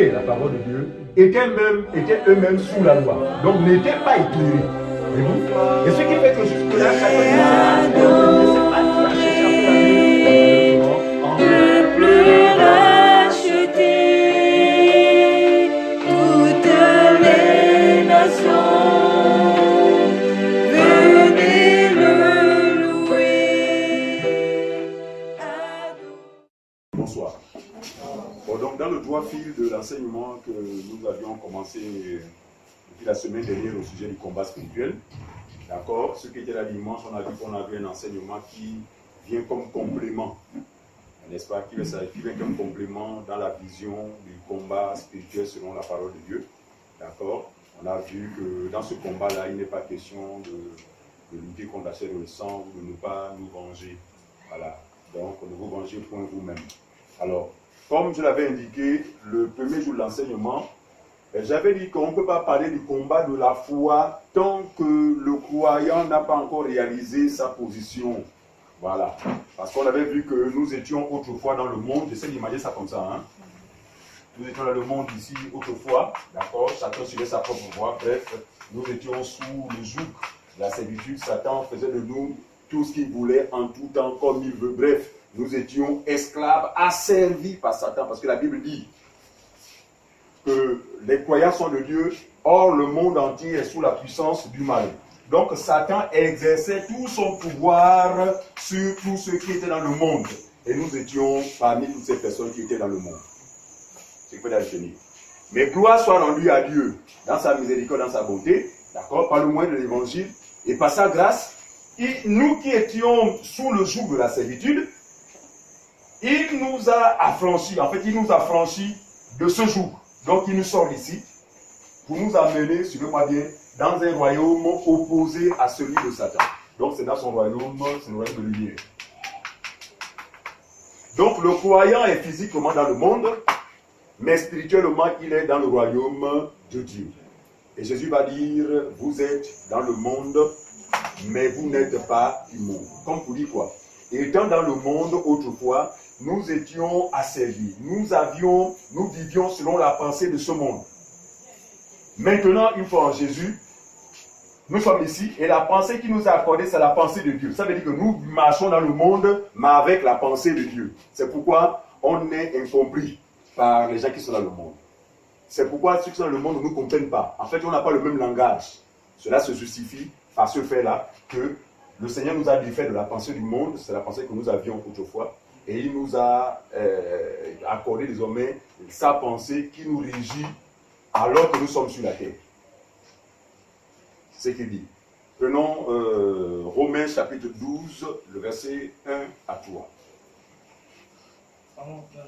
connaissaient la parole de Dieu étaient eux-mêmes sous la loi. Donc n'étaient pas éclairés. Et ce qui fait que jusque-là, chacun de nous s'est pas dit à chercher à Bonsoir. Bon, donc dans le droit fil de l'enseignement que nous avions commencé depuis la semaine dernière au sujet du combat spirituel, d'accord, ce qui était la dimanche, on a vu qu'on avait un enseignement qui vient comme complément, n'est-ce pas, qui vient comme complément dans la vision du combat spirituel selon la parole de Dieu, d'accord. On a vu que dans ce combat-là, il n'est pas question de lutter contre la chair et le sang ou de ne pas nous venger, voilà. Donc, ne vous vengez point vous-même. Alors, comme je l'avais indiqué le premier jour de l'enseignement, j'avais dit qu'on ne peut pas parler du combat de la foi tant que le croyant n'a pas encore réalisé sa position. Voilà. Parce qu'on avait vu que nous étions autrefois dans le monde, j'essaie d'imaginer ça comme ça, hein. Nous étions dans le monde ici autrefois, d'accord, chacun suivait sa propre voie, bref, nous étions sous le joug de la servitude, Satan faisait de nous tout ce qu'il voulait en tout temps comme il veut, bref, nous étions esclaves asservis par Satan, parce que la Bible dit que les croyants sont de Dieu, or le monde entier est sous la puissance du mal. Donc Satan exerçait tout son pouvoir sur tous ceux qui étaient dans le monde, et nous étions parmi toutes ces personnes qui étaient dans le monde. C'est quoi d'altenir. Mais gloire soit rendue à Dieu, dans sa miséricorde, dans sa bonté, d'accord, par le moyen de l'évangile, et par sa grâce, nous qui étions sous le joug de la servitude, il nous a affranchis, en fait il nous a franchis de ce joug. Donc il nous sort d'ici pour nous amener, suivez-moi bien, dans un royaume opposé à celui de Satan. Donc c'est dans son royaume, c'est le royaume de lumière. Donc le croyant est physiquement dans le monde, mais spirituellement il est dans le royaume de Dieu. Et Jésus va dire, vous êtes dans le monde, mais vous n'êtes pas du monde. Comme pour dire quoi? Étant dans le monde autrefois, nous étions asservis. Nous vivions selon la pensée de ce monde. Maintenant, une fois en Jésus, nous sommes ici et la pensée qui nous est accordée, c'est la pensée de Dieu. Ça veut dire que nous marchons dans le monde, mais avec la pensée de Dieu. C'est pourquoi on est incompris par les gens qui sont dans le monde. C'est pourquoi ceux qui sont dans le monde ne nous comprennent pas. En fait, on n'a pas le même langage. Cela se justifie par ce fait-là que le Seigneur nous a défait de la pensée du monde, c'est la pensée que nous avions autrefois, et il nous a accordé désormais sa pensée qui nous régit alors que nous sommes sur la terre. C'est ce qu'il dit. Prenons Romains chapitre 12, le verset 1 à 3.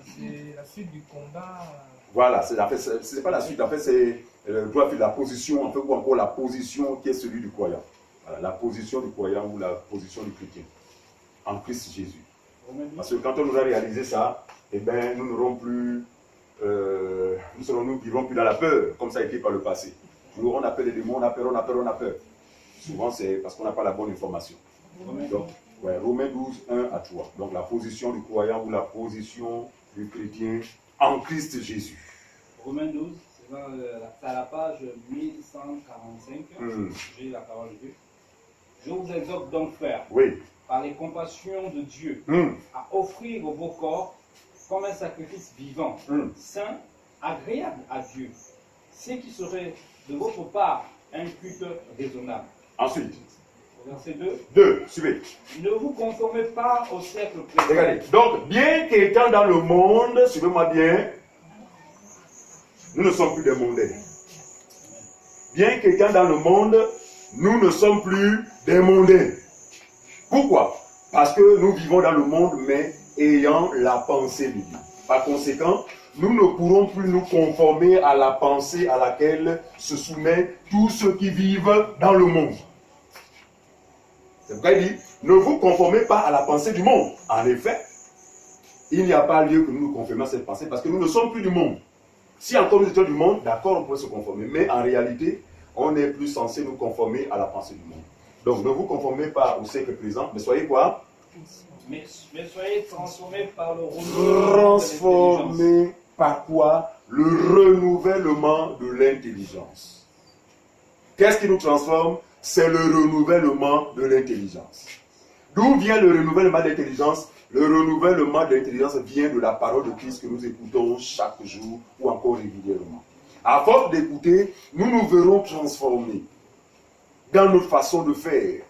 C'est la suite du combat. Voilà, c'est pas la suite, en fait c'est la position, en fait, ou encore la position qui est celui du croyant. Voilà, la position du croyant ou la position du chrétien en Christ Jésus. Parce que quand on nous a réalisé ça, eh bien, nous n'aurons plus, nous vivrons plus dans la peur, comme ça a été par le passé. Toujours on a peur des démons, on a peur. Souvent c'est parce qu'on n'a pas la bonne information. Donc, ouais, Romains 12, 1 à 3. Donc la position du croyant ou la position du chrétien en Christ Jésus. Romains 12, c'est à la page 1145. J'ai la parole de Dieu. Je vous exhorte donc, frères, oui, par les compassions de Dieu, à offrir vos corps comme un sacrifice vivant, saint, agréable à Dieu, ce qui serait de votre part un culte raisonnable. Ensuite, verset 2, suivez. Ne vous conformez pas au siècle présent. Regardez, donc bien qu'étant dans le monde, suivez-moi bien, nous ne sommes plus des mondains. Bien qu'étant dans le monde, nous ne sommes plus des mondains. Pourquoi? Parce que nous vivons dans le monde, mais ayant la pensée de Dieu. Par conséquent, nous ne pourrons plus nous conformer à la pensée à laquelle se soumettent tous ceux qui vivent dans le monde. C'est pourquoi il dit, ne vous conformez pas à la pensée du monde. En effet, il n'y a pas lieu que nous nous conformions à cette pensée parce que nous ne sommes plus du monde. Si encore nous étions du monde, d'accord, on pourrait se conformer. Mais en réalité, on n'est plus censé nous conformer à la pensée du monde. Donc, ne vous conformez pas au siècle présent, mais soyez quoi? Mais soyez transformés par le renouveau. Transformés par quoi? le renouvellement de l'intelligence. Qu'est-ce qui nous transforme? C'est le renouvellement de l'intelligence. D'où vient le renouvellement de l'intelligence? Le renouvellement de l'intelligence vient de la parole de Christ que nous écoutons chaque jour ou encore régulièrement. À force d'écouter, nous nous verrons transformés dans notre façon de faire,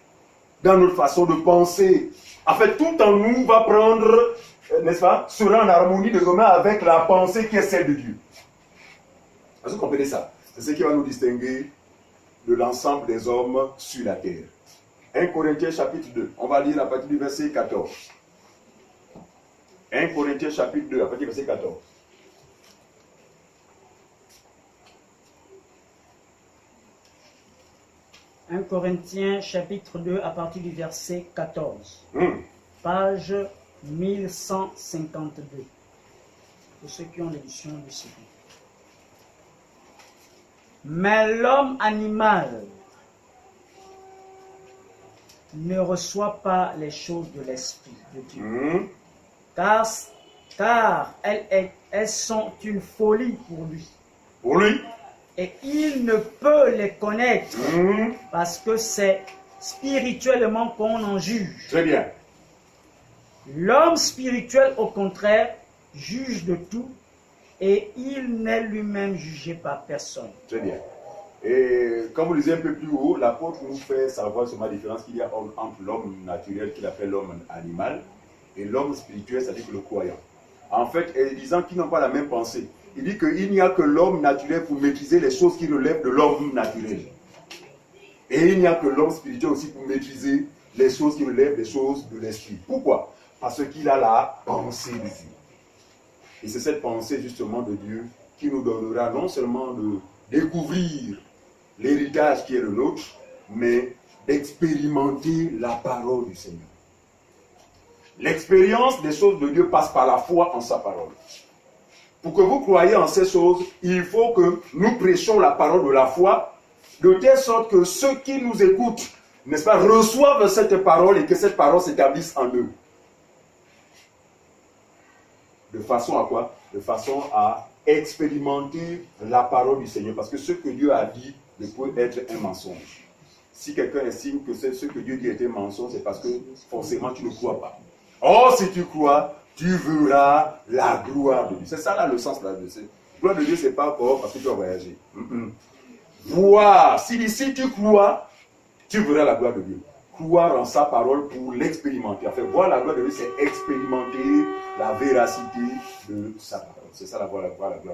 dans notre façon de penser. En fait, tout en nous va prendre, n'est-ce pas, sera en harmonie désormais avec la pensée qui est celle de Dieu. Est-ce que vous comprenez ça? C'est ce qui va nous distinguer de l'ensemble des hommes sur la terre. 1 Corinthiens chapitre 2, on va lire à partir du verset 14. 1 Corinthiens chapitre 2, à partir du verset 14. « 1 Corinthiens chapitre 2 à partir du verset 14. Page 1152. Pour ceux qui ont l'édition du CD. Mais l'homme animal ne reçoit pas les choses de l'Esprit de Dieu, car elles sont une folie pour lui. Pour lui. Et il ne peut les connaître parce que c'est spirituellement qu'on en juge. Très bien. L'homme spirituel, au contraire, juge de tout et il n'est lui-même jugé par personne. Très bien. Et comme vous le disiez un peu plus haut, l'apôtre nous fait savoir sur la différence qu'il y a entre l'homme naturel qu'il appelle l'homme animal et l'homme spirituel, c'est-à-dire le croyant. En fait, disant qu'ils n'ont pas la même pensée. Il dit qu'il n'y a que l'homme naturel pour maîtriser les choses qui relèvent de l'homme naturel. Et il n'y a que l'homme spirituel aussi pour maîtriser les choses qui relèvent des choses de l'esprit. Pourquoi? Parce qu'il a la pensée de Dieu. Et c'est cette pensée justement de Dieu qui nous donnera non seulement de découvrir l'héritage qui est le nôtre, mais d'expérimenter la parole du Seigneur. L'expérience des choses de Dieu passe par la foi en sa parole. Pour que vous croyiez en ces choses, il faut que nous prêchions la parole de la foi, de telle sorte que ceux qui nous écoutent, n'est-ce pas, reçoivent cette parole et que cette parole s'établisse en eux. De façon à quoi? De façon à expérimenter la parole du Seigneur. Parce que ce que Dieu a dit ne peut être un mensonge. Si quelqu'un estime que ce que Dieu dit est un mensonge, c'est parce que forcément tu ne crois pas. Or, si tu crois, tu verras la gloire de Dieu. C'est ça là le sens là. La gloire de Dieu, c'est pas encore parce que tu vas voyager. Voir, si tu crois, tu verras la gloire de Dieu. Croire en sa parole pour l'expérimenter. En fait, voir la gloire de Dieu, c'est expérimenter la véracité de sa parole. C'est ça voir la gloire de Dieu.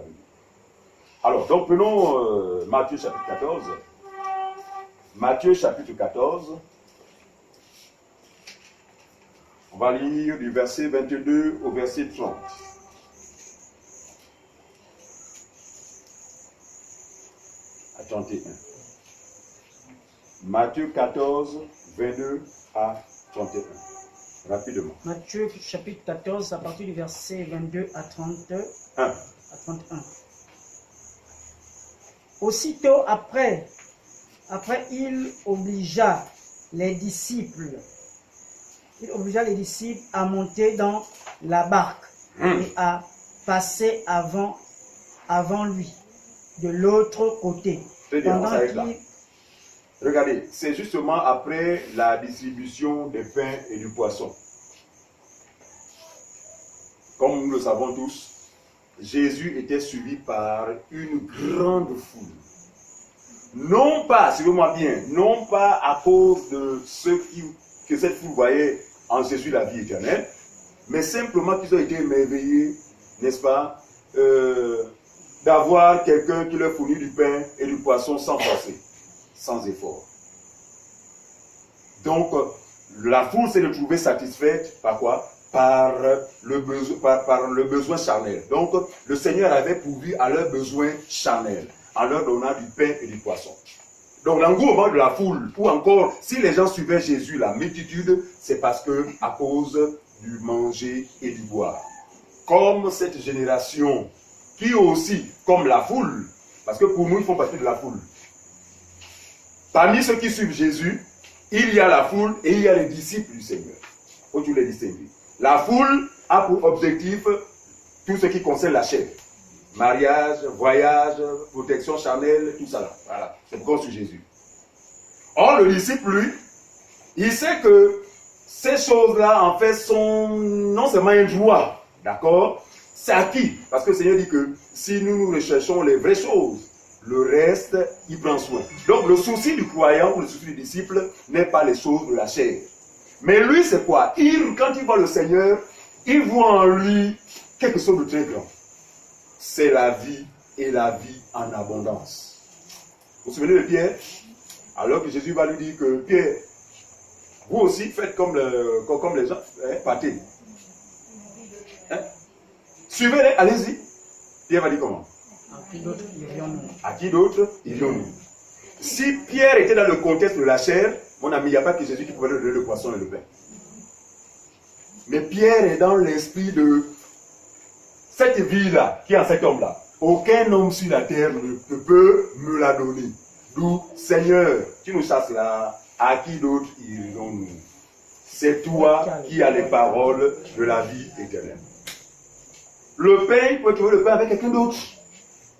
Alors, donc prenons Matthieu chapitre 14. Matthieu chapitre 14. On va lire du verset 22 au verset 30. À 31. Matthieu 14, 22 à 31. Rapidement. Matthieu chapitre 14, à partir du verset 22 à 31. Aussitôt après, il obligea les disciples à monter dans la barque et à passer avant lui, de l'autre côté. Regardez, c'est justement après la distribution des pains et du poisson. Comme nous le savons tous, Jésus était suivi par une grande foule. Non pas, suivez-moi bien, non pas à cause de ceux que cette foule voyait en Jésus la vie éternelle, mais simplement qu'ils ont été émerveillés, n'est-ce pas, d'avoir quelqu'un qui leur fournit du pain et du poisson sans forcer, sans effort. Donc, la foule s'est retrouvée satisfaite par quoi? Par le besoin charnel. Donc, le Seigneur avait pourvu à leurs besoins charnels en leur donnant du pain et du poisson. Donc, l'engouement de la foule, ou encore, si les gens suivaient Jésus, la multitude, c'est parce que, à cause du manger et du boire. Comme cette génération, qui aussi, comme la foule, parce que pour nous, ils font partie de la foule. Parmi ceux qui suivent Jésus, il y a la foule et il y a les disciples du Seigneur. Faut tu les distinguer. La foule a pour objectif tout ce qui concerne la chair. mariage, voyage, protection charnelle, tout ça là. Voilà, c'est pourquoi on suit Jésus. Or, le disciple, lui, il sait que ces choses-là, en fait, sont non seulement un droit, d'accord? C'est acquis, parce que le Seigneur dit que si nous recherchons les vraies choses, le reste, il prend soin. Donc, le souci du croyant ou le souci du disciple n'est pas les choses de la chair. Mais lui, c'est quoi? Quand il voit le Seigneur, il voit en lui quelque chose de très grand. C'est la vie et la vie en abondance. Vous vous souvenez de Pierre? Alors que Jésus va lui dire que Pierre, vous aussi faites comme les gens, partez. Hein? Suivez-les, allez-y. Pierre va dire comment? À qui d'autre irions-nous? À qui d'autre irions-nous? Si Pierre était dans le contexte de la chair, mon ami, il n'y a pas que Jésus qui pouvait lui donner le poisson et le pain. Mais Pierre est dans l'esprit de cette vie-là, qui est en cet homme-là. Aucun homme sur la terre ne peut me la donner. D'où, Seigneur, tu nous chasses là, à qui d'autre irons-nous? C'est toi qui as les paroles de la vie éternelle. Le pain, il peut trouver le pain avec quelqu'un d'autre.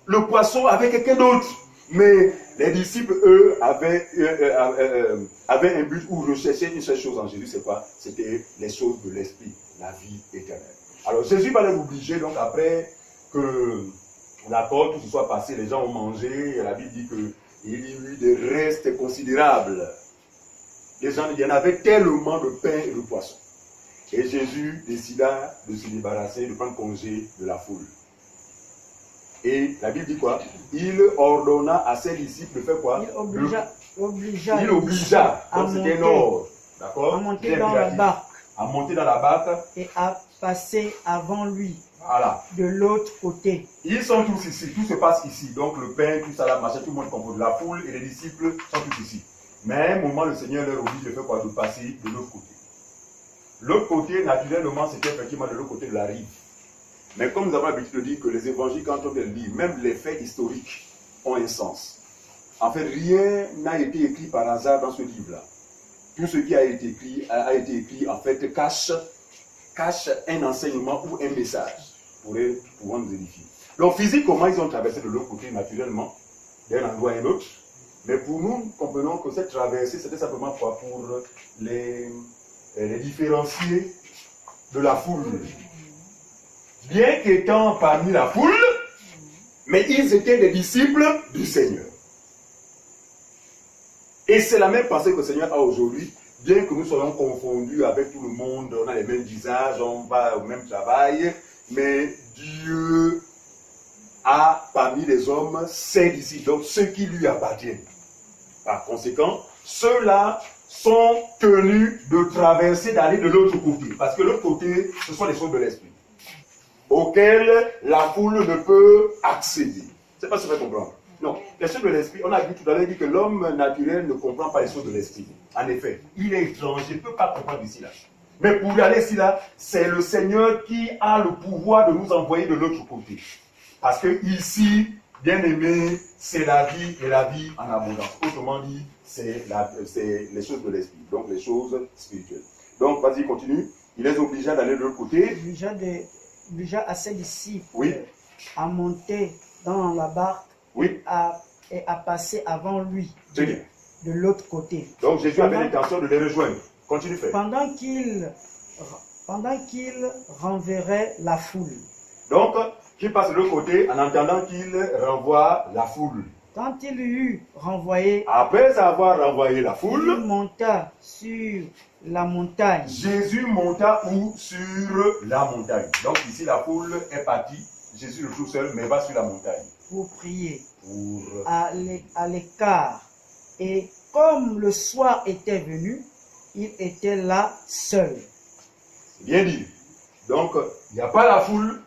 Le poisson avec quelqu'un d'autre. Mais les disciples, eux, avaient un but ou recherchaient une seule chose en Jésus, c'est quoi? C'était les choses de l'esprit, la vie éternelle. Alors Jésus va les obliger, donc après que l'accord, tout se soit passé, les gens ont mangé, et la Bible dit qu'il y a eu des restes considérables. Il y en avait tellement de pain et de poisson. Et Jésus décida de se débarrasser, de prendre congé de la foule. Et la Bible dit quoi? Il ordonna à ses disciples de faire quoi? Il obligea donc c'était un ordre, d'accord? À monter dans la barque. À monter dans la barque. Et à passer avant lui. Voilà. De l'autre côté. Ils sont tous ici, tout se passe ici. Donc le pain, tout ça, la machin, tout le monde comprend. La foule et les disciples sont tous ici. Mais à un moment, le Seigneur leur oblige de faire quoi? De passer de l'autre côté. L'autre côté, naturellement, c'était effectivement de l'autre côté de la rive. Mais comme nous avons l'habitude de dire que les évangiles, quand on les lit, même les faits historiques ont un sens. En fait, rien n'a été écrit par hasard dans ce livre-là. Tout ce qui a été écrit, en fait, cache un enseignement ou un message pour nous édifier. Donc, physiquement, ils ont traversé de l'autre côté, naturellement, d'un endroit à un autre. Mais pour nous, comprenons que cette traversée, c'était simplement quoi? Pour les différencier de la foule. Bien qu'étant parmi la foule, mais ils étaient des disciples du Seigneur. Et c'est la même pensée que le Seigneur a aujourd'hui, bien que nous soyons confondus avec tout le monde, on a les mêmes visages, on va au même travail, mais Dieu a parmi les hommes ses disciples, donc ceux qui lui appartiennent. Par conséquent, ceux-là sont tenus de traverser, d'aller de l'autre côté, parce que l'autre côté, ce sont les choses de l'esprit, auxquelles la foule ne peut accéder. C'est pas ce que je comprends. Non, les choses de l'esprit, on a dit tout à l'heure, dit que l'homme naturel ne comprend pas les choses de l'esprit. En effet, il est étranger, il ne peut pas comprendre ici là. Mais pour y aller ici là, c'est le Seigneur qui a le pouvoir de nous envoyer de l'autre côté. Parce que ici, bien aimé, c'est la vie et la vie en abondance. Autrement dit, c'est les choses de l'esprit, donc les choses spirituelles. Donc, vas-y, continue. Il les obligea d'aller de l'autre côté. Obligea à ses disciples, oui, à monter dans la barque, oui, et à passer avant lui, très bien, de l'autre côté. Donc Jésus avait l'intention de les rejoindre. Continue, frère. Pendant qu'il renverrait la foule. Donc, qu'il passe de l'autre côté en entendant qu'il renvoie la foule. Quand il eut renvoyé, après avoir renvoyé la foule, il monta sur la montagne. Jésus monta où? Sur la montagne. Donc ici la foule est partie, Jésus le tout seul, mais va sur la montagne. Pour prier, à l'écart. Et comme le soir était venu, il était là seul. C'est bien dit. Donc, il n'y a pas la foule,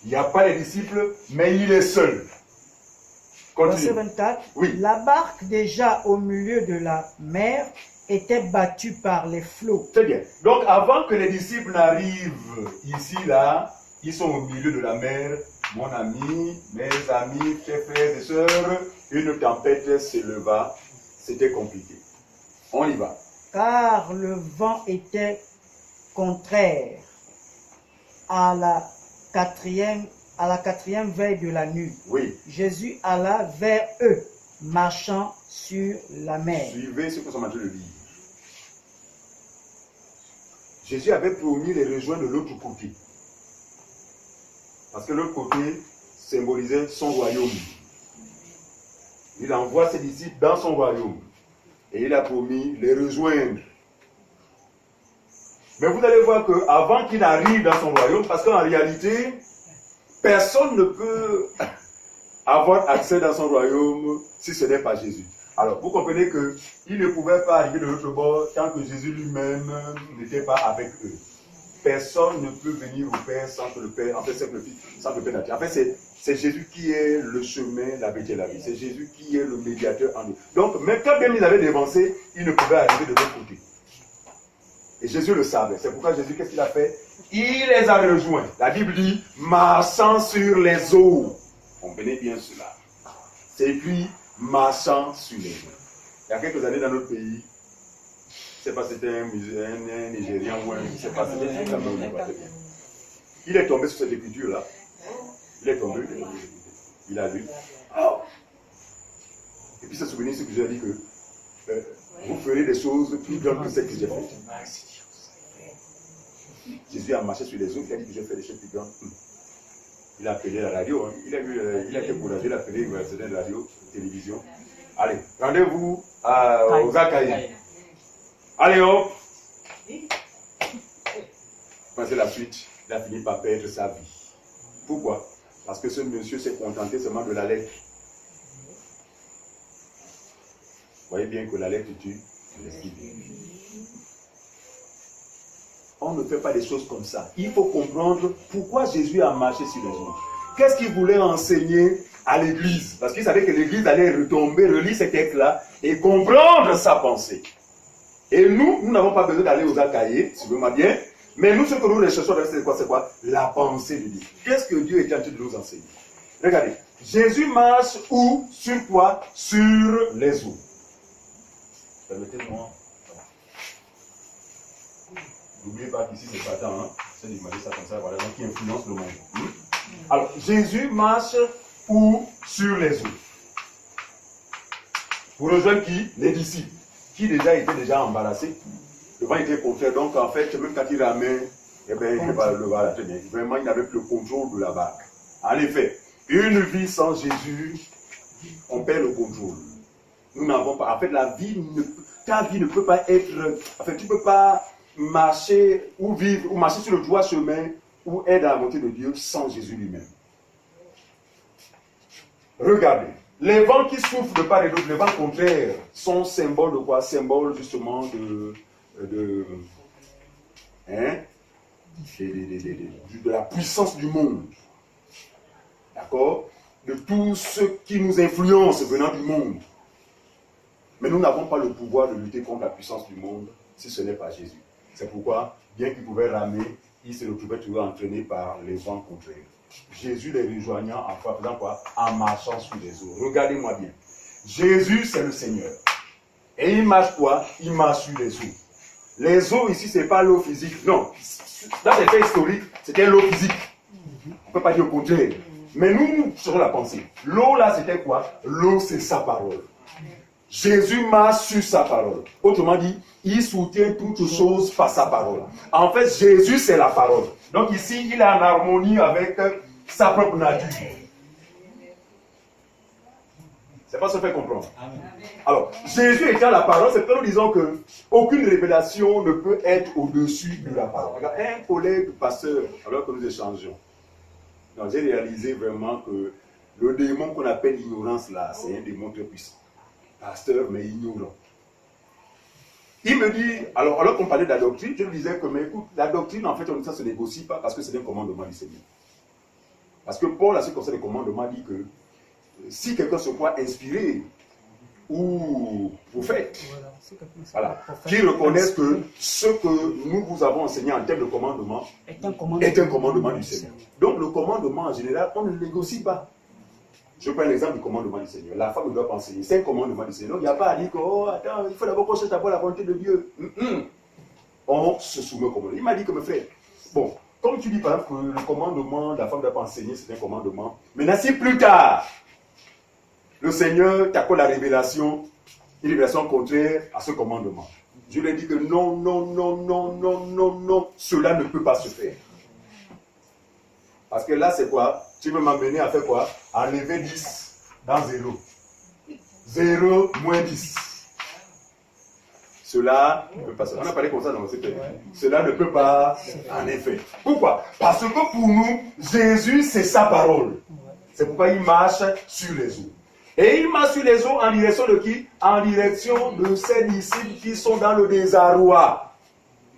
il n'y a pas les disciples, mais il est seul. Verset 24. Oui. La barque déjà au milieu de la mer était battue par les flots. Très bien. Donc, avant que les disciples n'arrivent ici, là, ils sont au milieu de la mer. Mon ami, mes amis, chers frères et sœurs, une tempête s'éleva. C'était compliqué. On y va. Car le vent était contraire. À la quatrième à la 4e veille de la nuit, Oui. Jésus alla vers eux, marchant sur la mer. Suivez ce que nous sommes en train de lire. Jésus avait promis les rejoindre de l'autre côté. Parce que l'autre côté symbolisait son royaume. Il envoie ses disciples dans son royaume. Et il a promis les rejoindre. Mais vous allez voir qu'avant qu'il arrive dans son royaume, parce qu'en réalité, personne ne peut avoir accès dans son royaume si ce n'est pas Jésus. Alors, vous comprenez qu'il ne pouvait pas arriver de l'autre bord tant que Jésus lui-même n'était pas avec eux. Personne ne peut venir au Père sans que le Père, en fait, c'est le Fils, sans que le Père n'attire. En fait, c'est Jésus qui est le chemin, la vérité et la vie. C'est Jésus qui est le médiateur en nous. Donc, même quand bien ils avaient dévancé, ils ne pouvaient arriver de l'autre côté. Et Jésus le savait. C'est pourquoi Jésus, qu'est-ce qu'il a fait? Il les a rejoints. La Bible dit, marchant sur les eaux. Comprenez bien cela. C'est écrit, marchant sur les eaux. Il y a quelques années dans notre pays, je ne sais pas si c'était un Nigérien ou un, je ne sais pas, c'était un Camerounais. Il est tombé sur cette écriture-là. Il est tombé, il a lu. Et puis se souvenir ce que j'ai dit que vous ferez des choses plus grandes que celles que j'ai faites. Jésus a marché sur les eaux, il a dit que j'ai fait des choses plus grandes. Il a appelé la radio, hein. Il a été courageux, il a appelé la radio, la télévision. Allez, rendez-vous aux Akaï. Allez hop! C'est la suite, il a fini par perdre sa vie. Pourquoi? Parce que ce monsieur s'est contenté seulement de la lettre. Vous voyez bien que la lettre tue, l'esprit vit. On ne fait pas des choses comme ça. Il faut comprendre pourquoi Jésus a marché sur les eaux. Qu'est-ce qu'il voulait enseigner à l'église? Parce qu'il savait que l'église allait retomber, relire cet texte-là et comprendre sa pensée. Et nous n'avons pas besoin d'aller aux Akaïs, si vous voulez bien. Mais nous, ce que nous recherchons, c'est quoi? La pensée de Dieu. Qu'est-ce que Dieu est en train de nous enseigner? Regardez. Jésus marche où? Sur quoi? Sur les eaux. Permettez-moi. N'oubliez pas qu'ici, c'est pas tant, hein. C'est d'imaginer ça comme ça, voilà, qui influence le monde. Alors, Jésus marche où? Sur les eaux. Pour rejoindre qui? Les disciples, qui étaient déjà embarrassés. Le vent était contraire, donc en fait, même quand il ramait, eh bien, le voilà, très bien. Vraiment, il n'avait plus le contrôle de la barque. En effet, une vie sans Jésus, on perd le contrôle. Nous n'avons pas. En fait, ta vie ne peut pas être. En fait, tu ne peux pas marcher ou vivre, ou marcher sur le droit chemin, ou être dans la volonté de Dieu sans Jésus lui-même. Regardez, les vents qui souffrent de part et d'autre, les vents contraires, sont symboles de quoi? Symboles justement de la puissance du monde. D'accord? De tout ce qui nous influence venant du monde. Mais nous n'avons pas le pouvoir de lutter contre la puissance du monde si ce n'est pas Jésus. C'est pourquoi, bien qu'il pouvait ramer, il se retrouvait toujours entraîné par les vents contraires. Jésus les rejoignant en faisant quoi? En marchant sur les eaux. Regardez-moi bien. Jésus, c'est le Seigneur. Et il marche quoi? Il marche sur les eaux. Les eaux ici, ce n'est pas l'eau physique. Non. Dans les faits historiques, c'était l'eau physique. On ne peut pas dire le contraire. Mais nous serons la pensée. L'eau là, c'était quoi? L'eau, c'est sa parole. Jésus marche sur sa parole. Autrement dit, il soutient toutes choses par sa parole. En fait, Jésus, c'est la parole. Donc ici, il est en harmonie avec sa propre nature. C'est pas ce que fait comprendre. Alors, Jésus étant la parole, c'est que nous disons que aucune révélation ne peut être au-dessus de la parole. Regarde, un collègue pasteur, alors que nous échangeons, j'ai réalisé vraiment que le démon qu'on appelle l'ignorance là, c'est un démon très puissant. Pasteur, mais ignorant. Il me dit, alors qu'on parlait de la doctrine, je lui disais que, mais écoute, la doctrine, en fait, ça ne se négocie pas parce que c'est un commandement du Seigneur. Parce que Paul, à ce qui concerne le commandement, dit que si quelqu'un se croit inspiré ou prophète, voilà, qui reconnaissent que ce que nous vous avons enseigné en termes de commandement est un commandement du Seigneur. Donc le commandement en général, on ne le négocie pas. Je prends l'exemple du commandement du Seigneur. La femme ne doit pas enseigner. C'est un commandement du Seigneur. Donc il n'y a pas à dire que, oh, attends, il faut d'abord qu'on cherche d'abord la volonté de Dieu. On se soumet au commandement. Il m'a dit que, mes frères, bon, comme tu dis par exemple que le commandement, la femme ne doit pas enseigner, c'est un commandement. Maintenant, si plus tard, le Seigneur t'accorde la révélation, une révélation contraire à ce commandement, je lui ai dit que non, non, non, non, non, non, non, cela ne peut pas se faire. Parce que là, c'est quoi? Tu veux m'amener à faire quoi? À enlever 10 dans 0. 0 moins 10. Cela ne peut pas se faire. On a parlé comme ça dans le CP. Cela ne peut pas, en effet. Pourquoi? Parce que pour nous, Jésus, c'est sa parole. C'est pourquoi il marche sur les eaux. Et il marche sur les eaux en direction de qui? En direction de ses disciples qui sont dans le désarroi.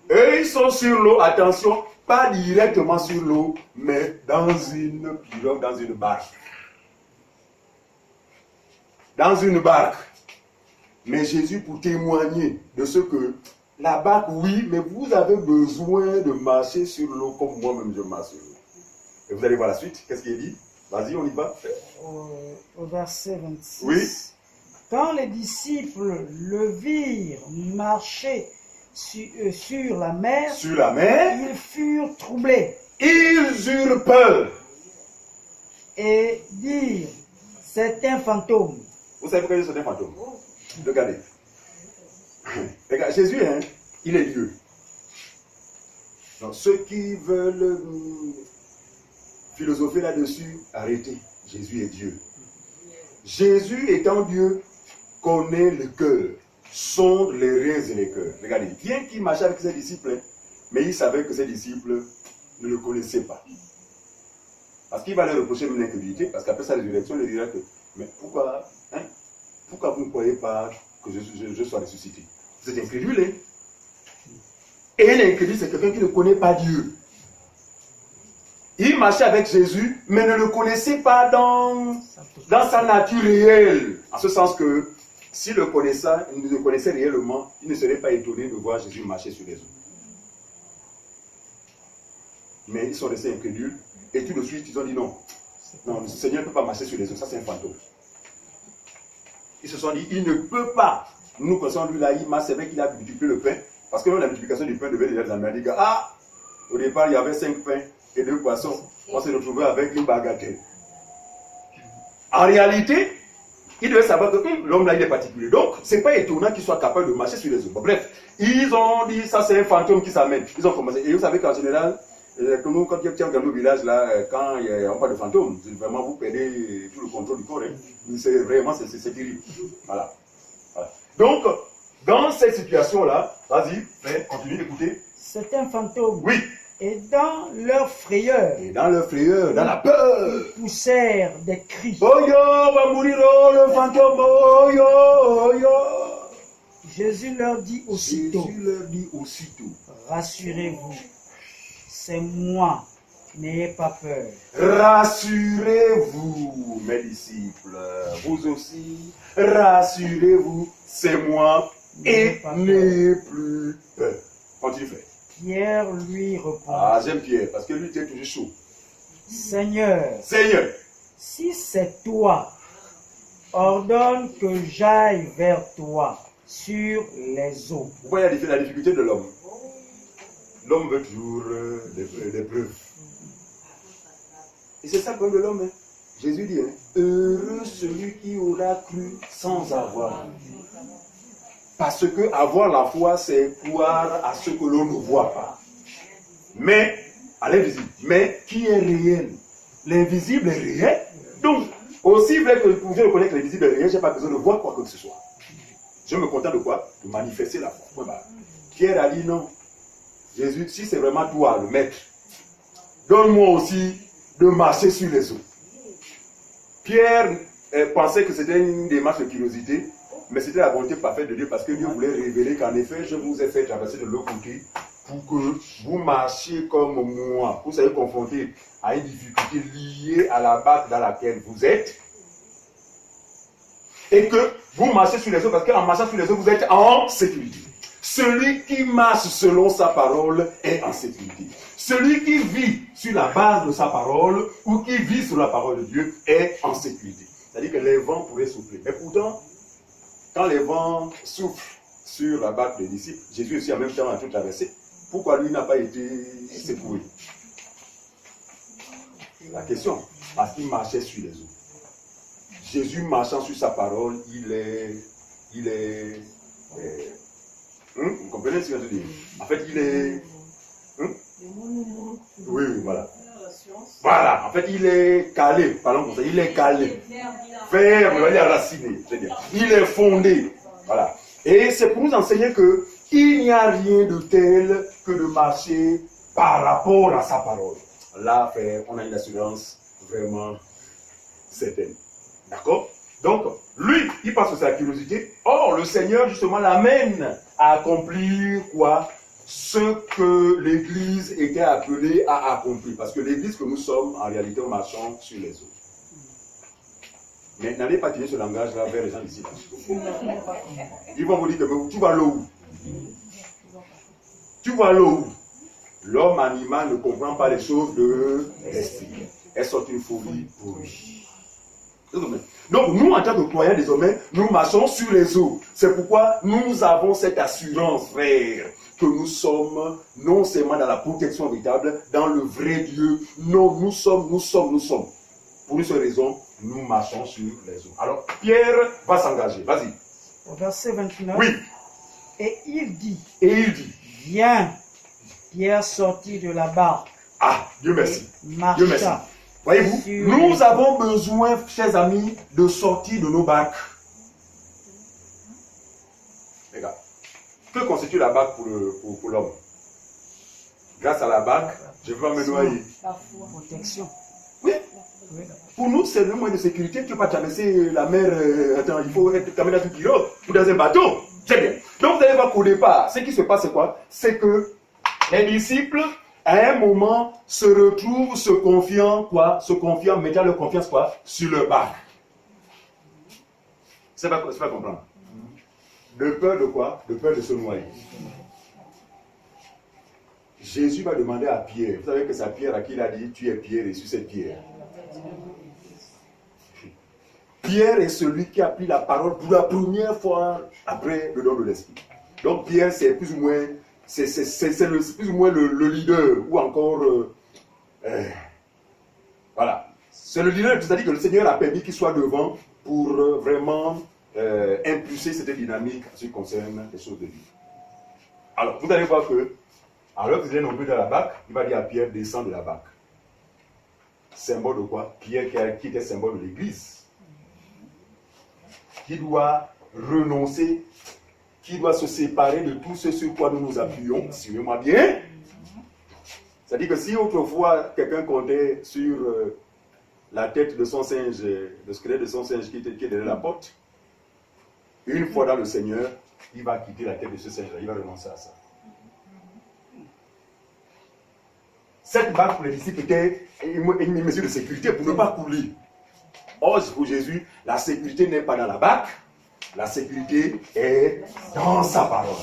Et ils sont sur l'eau, attention, pas directement sur l'eau, mais dans une pirogue, dans une barque. Dans une barque. Mais Jésus, pour témoigner de ce que la barque, oui, mais vous avez besoin de marcher sur l'eau comme moi-même je marche sur l'eau. Et vous allez voir la suite. Qu'est-ce qu'il dit? Vas-y, on y va. Au verset 26. Oui. Quand les disciples le virent marcher sur la mer, ils furent troublés. Ils eurent peur. Et dirent, c'est un fantôme. Vous savez pourquoi c'est un fantôme? Regardez. Regarde, Jésus, hein, il est Dieu. Donc ceux qui veulent philosopher là-dessus, arrêtez. Jésus est Dieu. Jésus étant Dieu, connaît le cœur, sonde les reins et les cœurs. Regardez, bien qu'il marchait avec ses disciples, mais il savait que ses disciples ne le connaissaient pas. Parce qu'il va leur reprocher une incrédulité, parce qu'après sa résurrection, il leur dira que, mais pourquoi vous ne croyez pas que je sois ressuscité? Vous êtes incrédule, hein? Et l'incrédule, c'est quelqu'un qui ne connaît pas Dieu. Il marchait avec Jésus, mais ne le connaissait pas dans sa nature réelle. En ce sens que, s'il le connaissait réellement, il ne serait pas étonné de voir Jésus marcher sur les eaux. Mais ils sont restés incrédules, et tout de suite, ils ont dit non. Non, le Seigneur ne peut pas marcher sur les eaux, ça c'est un fantôme. Ils se sont dit, il ne peut pas. Nous connaissons lui là, il marche, c'est vrai qu'il a multiplié le pain, parce que la multiplication du pain devait déjà les amener. Ah, au départ, il y avait 5 pains et 2 poissons. On s'est retrouvé avec une bagatelle. En réalité, il devait savoir que l'homme là, il est particulier. Donc, ce n'est pas étonnant qu'il soit capable de marcher sur les eaux. Bon, bref, ils ont dit, ça c'est un fantôme qui s'amène. Ils ont commencé. Et vous savez qu'en général, nous, quand tu regardes au village, là, quand il y a pas de fantôme, vraiment vous perdez tout le contrôle du corps. Hein. C'est vraiment, c'est terrible. Voilà. Donc, dans cette situation-là, vas-y, continue d'écouter. C'est un fantôme. Oui. Et dans leur frayeur, dans la peur, ils poussèrent des cris. Oh yo, on va mourir, oh le fantôme, oh yo, oh yo. Jésus leur dit aussitôt, rassurez-vous, c'est moi, n'ayez pas peur. Rassurez-vous, mes disciples, vous aussi, rassurez-vous, c'est moi, et n'ayez plus peur. Continue, frère. Pierre lui répond. Ah, j'aime Pierre, parce que lui était toujours chaud. Seigneur, si c'est toi, ordonne que j'aille vers toi sur les eaux. Vous voyez la difficulté de l'homme. L'homme veut toujours des preuves. Et c'est ça le problème de l'homme. Hein. Jésus dit, hein, heureux celui qui aura cru sans avoir vu. Parce que avoir la foi, c'est croire à ce que l'on ne voit pas. Mais, à l'invisible. Mais qui est réel? L'invisible est réel. Donc, aussi vrai que vous pouvez reconnaître que l'invisible est réel, je n'ai pas besoin de voir quoi que ce soit. Je me contente de quoi? De manifester la foi. Pierre a dit non. Jésus, si c'est vraiment toi le maître, donne-moi aussi de marcher sur les eaux. Pierre pensait que c'était une démarche de curiosité, mais c'était la volonté parfaite de Dieu parce que Dieu voulait révéler qu'en effet, je vous ai fait traverser de l'autre côté pour que vous marchiez comme moi. Vous soyez confrontés à une difficulté liée à la barque dans laquelle vous êtes et que vous marchez sur les eaux parce qu'en marchant sur les eaux, vous êtes en sécurité. Celui qui marche selon sa parole est en sécurité. Celui qui vit sur la base de sa parole ou qui vit sur la parole de Dieu est en sécurité. C'est-à-dire que les vents pourraient souffler. Mais pourtant, quand les vents soufflent sur la barque des disciples, Jésus aussi en même temps a tout traversé. Pourquoi lui n'a pas été secoué? La question, parce qu'il marchait sur les eaux. Jésus marchant sur sa parole, vous comprenez ce que je dis? En fait, il est... Oui, voilà. Voilà, en fait, il est calé, parlons comme ça, il est calé. Ferme, il est raciné, c'est-à-dire, il est fondé. Voilà. Et c'est pour nous enseigner que il n'y a rien de tel que de marcher par rapport à sa parole. Là, frère, on a une assurance vraiment certaine. D'accord? Donc, lui, il passe sur sa curiosité. Or, le Seigneur, justement, l'amène à accomplir quoi? Ce que l'Église était appelée à accomplir. Parce que l'Église que nous sommes, en réalité, nous marchons sur les eaux. Mais n'allez pas tirer ce langage-là vers les gens ici. Ils vont vous dire que tu vas l'eau où? Tu vas l'eau où? L'homme animal ne comprend pas les choses de l'esprit. Elles sont une folie pour lui. Donc nous, en tant que croyants désormais, nous marchons sur les eaux. C'est pourquoi nous avons cette assurance, frère, que nous sommes non seulement dans la protection véritable, dans le vrai Dieu. Non, nous sommes. Pour une seule raison, nous marchons sur les eaux. Alors, Pierre va s'engager. Vas-y. Au verset 29. Oui. Et il dit. Viens. Pierre sortit de la barque. Ah, Dieu merci. Marcha. Dieu merci. Voyez-vous, nous avons besoin, chers amis, de sortir de nos barques. Regarde. Que constitue la barque pour l'homme? Grâce à la barque, je ne vais pas me noyer. La protection. Oui. Pour nous, c'est le moyen de sécurité. Tu ne peux pas traverser la mer. Il faut être quand même dans une pirogue ou dans un bateau. C'est bien. Donc, vous allez voir qu'au départ, ce qui se passe, c'est quoi? C'est que les disciples, à un moment, se retrouvent se confiant, mettant leur confiance quoi? Sur leur barque. C'est pas comprendre. De peur de quoi? De peur de se noyer. Jésus va demander à Pierre, vous savez que c'est à Pierre à qui il a dit, tu es Pierre et sur cette pierre. Pierre est celui qui a pris la parole pour la première fois après le don de l'Esprit. Donc Pierre, c'est plus ou moins, plus ou moins le leader, ou encore, voilà. C'est le leader, c'est-à-dire que le Seigneur a permis qu'il soit devant pour vraiment impulser cette dynamique en ce qui concerne les choses de Dieu. Alors, vous allez voir que, alors que vous êtes nombreux dans la barque, il va dire à Pierre, descends de la barque. Symbole de quoi? Pierre qui était symbole de l'Église. Qui doit renoncer, qui doit se séparer de tout ce sur quoi nous nous appuyons. Suivez-moi bien. C'est-à-dire que si autrefois quelqu'un comptait sur la tête de son singe, le squelette de son singe qui est derrière la porte, une fois dans le Seigneur, il va quitter la tête de ce singe-là, il va renoncer à ça. Cette barque pour les disciples était une mesure de sécurité pour ne pas couler. Or, pour Jésus, la sécurité n'est pas dans la barque, la sécurité est dans sa parole.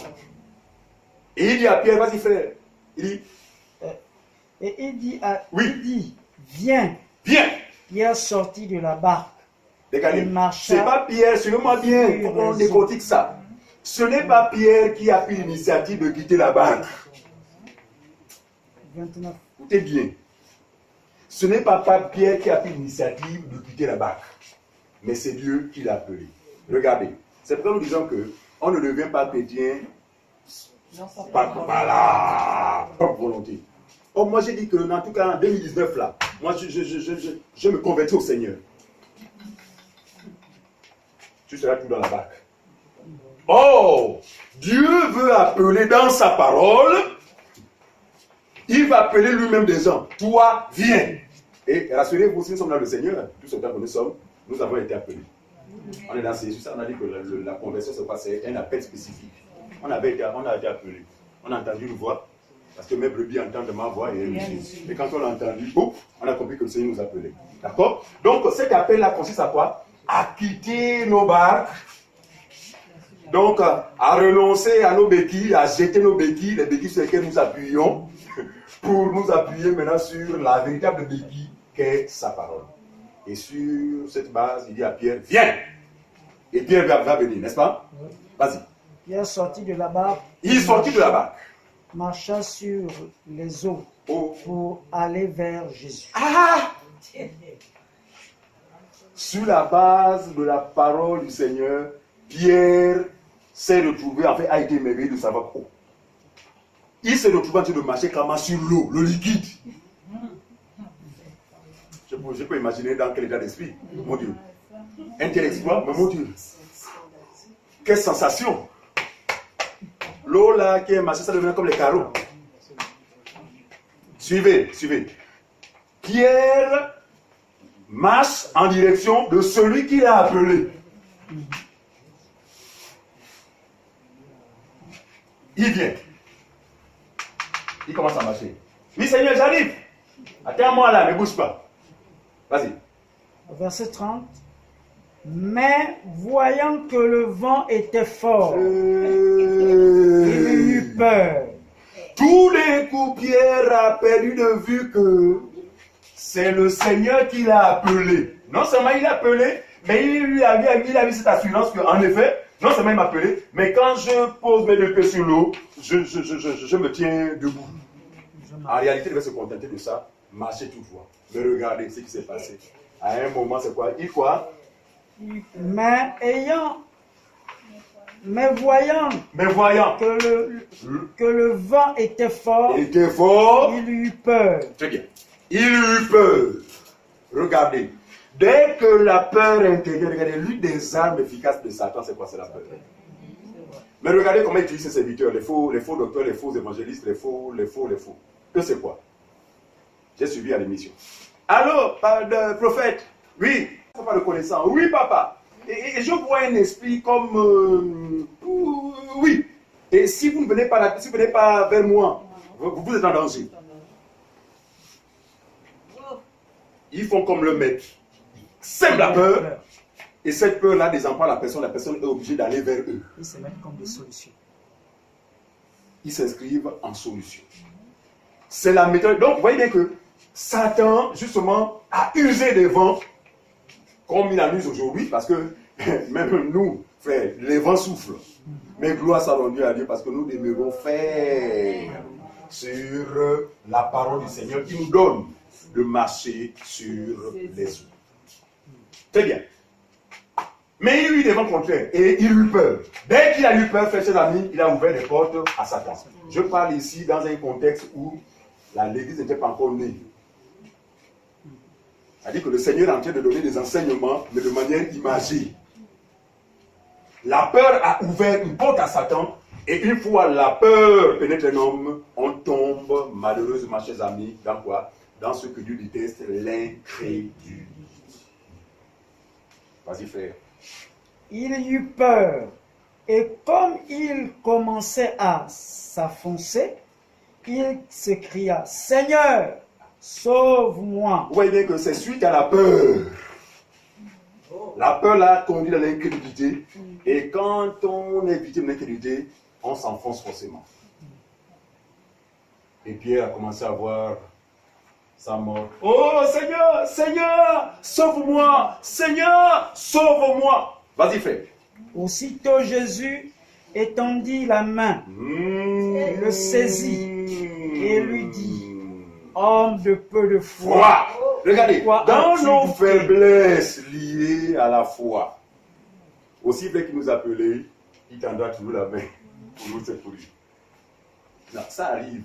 Et il dit à Pierre, vas-y frère, il dit, il dit, viens. Pierre sortit de la barque. Regardez, ce n'est pas Pierre, suivez-moi bien, il faut qu'on décortique ça. Ce n'est pas Pierre qui a pris l'initiative de quitter la barque. 29. Écoutez bien. Ce n'est pas Pierre qui a pris l'initiative de quitter la barque, mais c'est Dieu qui l'a appelé. Regardez, c'est pourquoi nous disons qu'on ne devient pas chrétien par volonté. Oh, moi j'ai dit que, en tout cas en 2019 là, moi je me convertis au Seigneur. Tu seras tout dans la barque. Oh, Dieu veut appeler dans sa parole. Il va appeler lui-même des gens. Toi, viens. Et rassurez-vous, si nous sommes dans le Seigneur, tout ce temps que nous avons été appelés. On est dans ces ça, on a dit que la conversion se passait un appel spécifique. On a été appelés. On a entendu une voix, parce que mes brebis entendent ma voix et elles me suivent. Et quand on l'a entendu, on a compris que le Seigneur nous appelait. D'accord? Donc cet appel-là consiste à quoi? À quitter nos barques. Donc à renoncer à nos béquilles, à jeter nos béquilles, les béquilles sur lesquelles nous appuyons, pour nous appuyer maintenant sur la véritable béquille qu'est sa parole. Et sur cette base, il dit à Pierre, viens! Et Pierre va venir, n'est-ce pas? Vas-y. Pierre sortit de la barque. Il sortit de la barque. Marcha sur les eaux pour aller vers Jésus. Ah! Sur la base de la parole du Seigneur, Pierre s'est retrouvé, en fait, a été émerveillé de savoir quoi. Il s'est retrouvé en train de marcher clairement sur l'eau, le liquide. Je peux imaginer dans quel état d'esprit, mon Dieu. Un tel exploit, mais mon Dieu. Quelle sensation. L'eau là qui est marchée, ça devient comme les carreaux. Suivez, suivez. Pierre marche en direction de celui qui l'a appelé. Il vient. Il commence à marcher. Oui, Seigneur, j'arrive. Attends-moi là, ne bouge pas. Vas-y. Verset 30. Mais voyant que le vent était fort, il eut peur. Tous les coups, Pierre a perdu de vue que c'est le Seigneur qui l'a appelé. Non seulement il l'a appelé, mais il a mis cette assurance qu'en effet, non seulement il m'a appelé, mais quand je pose mes deux pieds sur l'eau, je me tiens debout. En réalité, il devait se contenter de ça, marcher toute voie. Mais regardez ce qui s'est passé. À un moment, c'est quoi? Il quoi? Mais voyant que le vent était fort, il eut peur. Très bien. Il eut peur. Regardez. Dès que la peur intérieure, regardez, l'une des armes efficaces de Satan, c'est quoi? C'est la peur. Mais regardez comment il utilise ses serviteurs, les faux docteurs, les faux évangélistes, les faux. Que c'est quoi? J'ai suivi à l'émission. Allô, prophète? Oui. Ça pas de connaissance. Oui, papa. Et je vois un esprit comme... oui. Et si vous ne venez pas vers moi, vous êtes en danger. Ils font comme le maître. Sème la peur. Et cette peur-là désempare la personne est obligée d'aller vers eux. Ils se mettent comme des solutions. Ils s'inscrivent en solution. C'est la méthode. Donc, vous voyez bien que Satan, justement, a usé des vents comme il en use aujourd'hui, parce que même nous, frères, les vents soufflent. Mais gloire soit rendue à Dieu, parce que nous demeurons fermes sur la parole du Seigneur qui nous donne de marcher sur les eaux. Très bien. Mais il y a eu des vents contraires et il eut peur. Dès qu'il a eu peur, frères et amis, il a ouvert les portes à Satan. Je parle ici dans un contexte où l'Église n'était pas encore née. C'est-à-dire que le Seigneur est en train de donner des enseignements, mais de manière imagée. La peur a ouvert une porte à Satan, et une fois la peur pénètre un homme, on tombe malheureusement, chers amis, dans quoi? Dans ce que Dieu déteste, l'incrédulité. Vas-y, frère. Il eut peur, et comme il commençait à s'enfoncer, il s'écria, Seigneur, sauve-moi. Vous voyez bien que c'est suite à la peur. La peur l'a conduit à l'incrédulité. Et quand on est victime de l'incrédulité, on s'enfonce forcément. Et Pierre a commencé à voir sa mort. Oh Seigneur, Seigneur, sauve-moi. Seigneur, sauve-moi. Vas-y, frère. Aussitôt Jésus étendit la main, le saisit et lui dit, homme de peu de foi. Regardez, dans nos faiblesses liées à la foi, aussi vrai qu'il nous appelait, il tendra toujours la main. Pour nous, c'est pour lui. Non, ça arrive.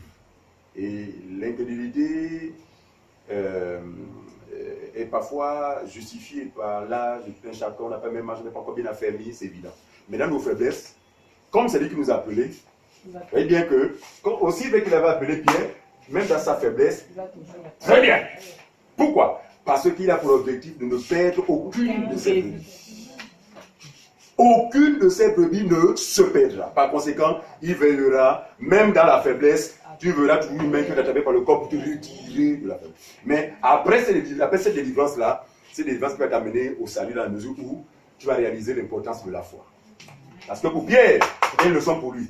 Et l'incrédulité est parfois justifiée par l'âge de tout un chacun. On n'a pas même âge, on n'est pas encore bien affermi, c'est évident. Mais dans nos faiblesses, comme c'est lui qui nous a appelés, vous voyez bien que, aussi vrai qu'il avait appelé Pierre, même dans sa faiblesse, très bien. Pourquoi? Parce qu'il a pour objectif de ne perdre aucune de ses brebis. Aucune de ses brebis ne se perdra. Par conséquent, il veillera, même dans la faiblesse, tu verras toujours une main qui est attrapée par le corps pour te retirer de la faiblesse. Mais après cette délivrance-là, c'est une délivrance qui va t'amener au salut dans la mesure où tu vas réaliser l'importance de la foi. Parce que pour Pierre, c'était une leçon pour lui.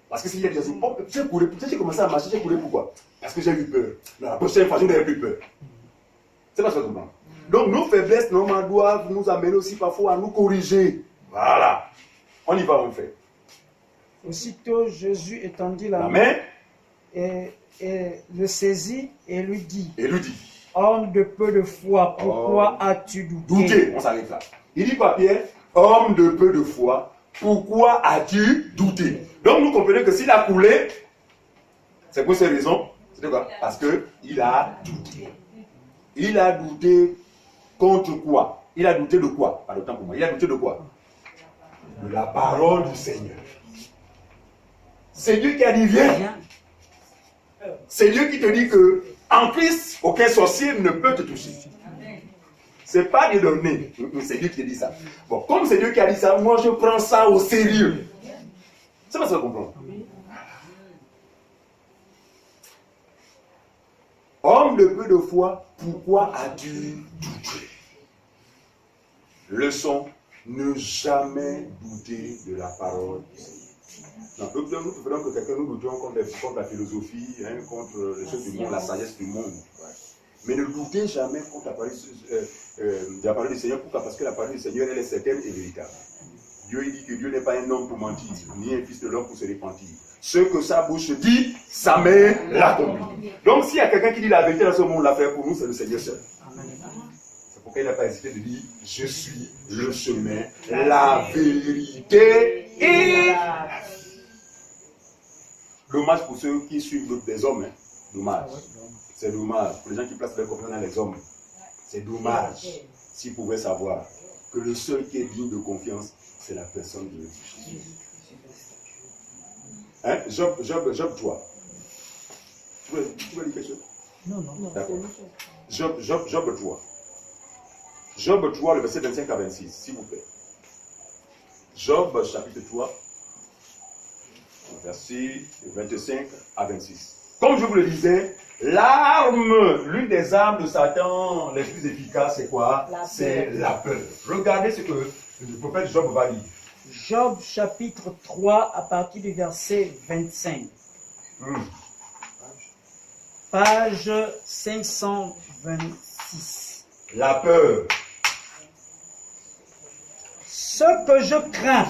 Parce que s'il y a des gens, j'ai commencé à marcher, j'ai couru pourquoi? Parce que j'ai eu peur. La prochaine fois, je n'aurai plus peur. C'est pas ça que je comprends. Donc nos faiblesses, normalement, doivent nous amener aussi parfois à nous corriger. Voilà. On y va, mon frère. Aussitôt Jésus étendit la La main main et le saisit et lui dit, Homme de peu de foi, pourquoi as-tu douté? Douté, on s'arrête là. Il dit quoi, Pierre? Homme de peu de foi, pourquoi as-tu douté? Donc nous comprenons que s'il a coulé, c'est pour ces raisons. C'est quoi? Parce qu'il a douté. Il a douté contre quoi? Il a douté de quoi? Pas de temps pour moi. Il a douté de quoi? De la parole du Seigneur. C'est Dieu qui a dit viens. C'est Dieu qui te dit que en Christ, aucun sorcier ne peut te toucher. C'est pas Dieu donné. C'est Dieu qui dit ça. Bon, comme c'est Dieu qui a dit ça, moi je prends ça au sérieux. C'est pas ça qu'on comprend. Homme de peu de foi, pourquoi as-tu douté? Leçon, ne jamais douter de la parole. Non, nous préférons que quelqu'un nous doutions contre la philosophie, hein, contre les choses du monde, la sagesse du monde. Mais ne doutez jamais contre la parole du Seigneur. Pourquoi? Parce que la parole du Seigneur, elle est certaine et véritable. Dieu il dit que Dieu n'est pas un homme pour mentir, ni un fils de l'homme pour se repentir. Ce que sa bouche dit, sa main l'accomplit. Donc s'il y a quelqu'un qui dit la vérité dans ce monde, l'a fait pour nous, c'est le Seigneur seul. C'est pourquoi il n'a pas hésité de dire, je suis le chemin, la vérité et la vie. Dommage pour ceux qui suivent des hommes. Hein. Dommage. C'est dommage. Pour les gens qui placent leur confiance dans les hommes. C'est dommage s'ils pouvaient savoir que le seul qui est digne de confiance, c'est la personne de Jésus. Hein? Job 3. Tu veux dire quelque chose? Non. D'accord. Job 3. Job 3, le verset 25 à 26, s'il vous plaît. Job chapitre 3. Verset 25 à 26. Comme je vous le disais, l'une des armes de Satan les plus efficaces, c'est quoi? C'est la peur. Regardez ce que le prophète Job va dire. Job chapitre 3 à partir du verset 25. Page 526. La peur. Ce que je crains,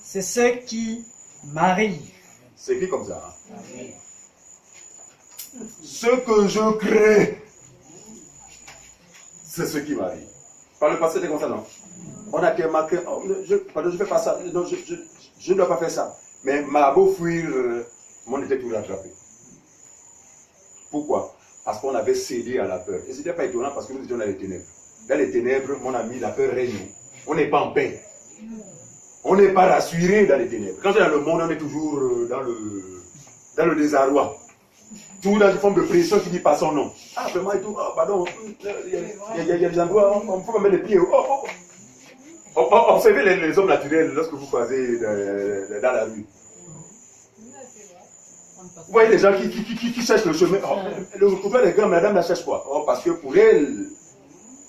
c'est ce qui m'arrive. C'est écrit comme ça. Hein? Ce que je crains, c'est ce qui m'arrive. Par le passé, c'est comme ça, non? On a remarqué, je ne fais pas ça, non, je ne dois pas faire ça. Mais ma beau fuir, mon était tout rattrapé. Pourquoi? Parce qu'on avait cédé à la peur. Et ce n'était pas étonnant parce que nous étions dans les ténèbres. Dans les ténèbres, mon ami, la peur règne. On n'est pas en paix. On n'est pas rassuré dans les ténèbres. Quand on est dans le monde, on est toujours dans le désarroi. Tout dans une forme de pression qui dit pas son nom. Ah, vraiment, et tout. Oh, pardon. Il y a des endroits où on peut mettre les pieds. Observez les hommes naturels lorsque vous croisez dans la rue. Vous voyez les gens qui cherchent le chemin. Oh, le couplet des grands, madame la cherche quoi? Oh, parce que pour elle,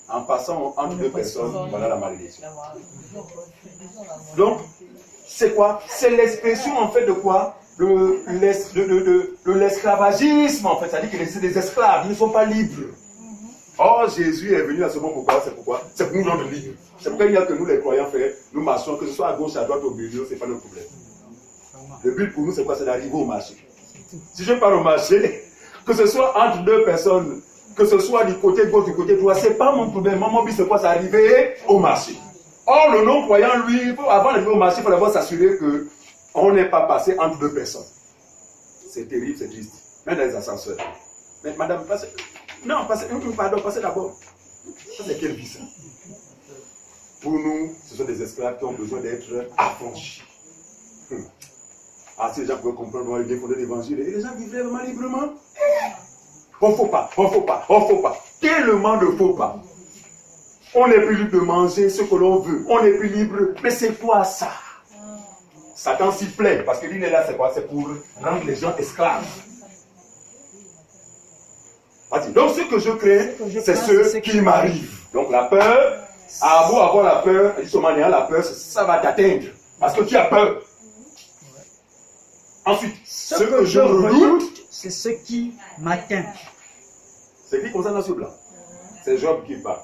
en passant entre deux personnes, voilà la malédiction. Donc, c'est quoi? C'est l'expression en fait de quoi? De l'esclavagisme en fait. C'est-à-dire que c'est des esclaves, ils ne sont pas libres. Or, Jésus est venu à ce moment pourquoi? C'est pourquoi? C'est pour nous rendre libres. C'est pourquoi il y a que nous les croyants frères, nous marchons, que ce soit à gauche, à droite, au milieu, ce n'est pas notre problème. Le but pour nous c'est quoi? C'est d'arriver au marché. Si je pars au marché, que ce soit entre deux personnes, que ce soit du côté gauche, du côté droit, ce n'est pas mon problème. Mon but c'est quoi? C'est arriver au marché. Or, le non-croyant, lui, avant d'arriver au marché, il faut d'abord s'assurer qu'on n'est pas passé entre deux personnes. C'est terrible, c'est triste. Même dans les ascenseurs. Mais madame, passez. Non, passez d'abord. Ça, c'est quelle vie ça? Pour nous, ce sont des esclaves qui ont besoin d'être affranchis. Ah, si les gens pouvaient comprendre le bien fondé de l'évangile, et les gens vivraient vraiment librement. On ne faut pas. Tellement de faux pas. On n'est plus libre de manger ce que l'on veut. On n'est plus libre. Mais c'est quoi ça? Satan s'y plaît. Parce que l'île est là, c'est quoi? C'est pour rendre les gens esclaves. Vas-y. Donc ce que je crains, c'est ce qui m'arrive. Donc la peur, à vous avoir la peur, justement, la peur, ça va t'atteindre. Parce que tu as peur. Ensuite, ce que je redoute, c'est ce qui m'atteint. C'est écrit comme ça dans ce blanc. C'est Job qui parle.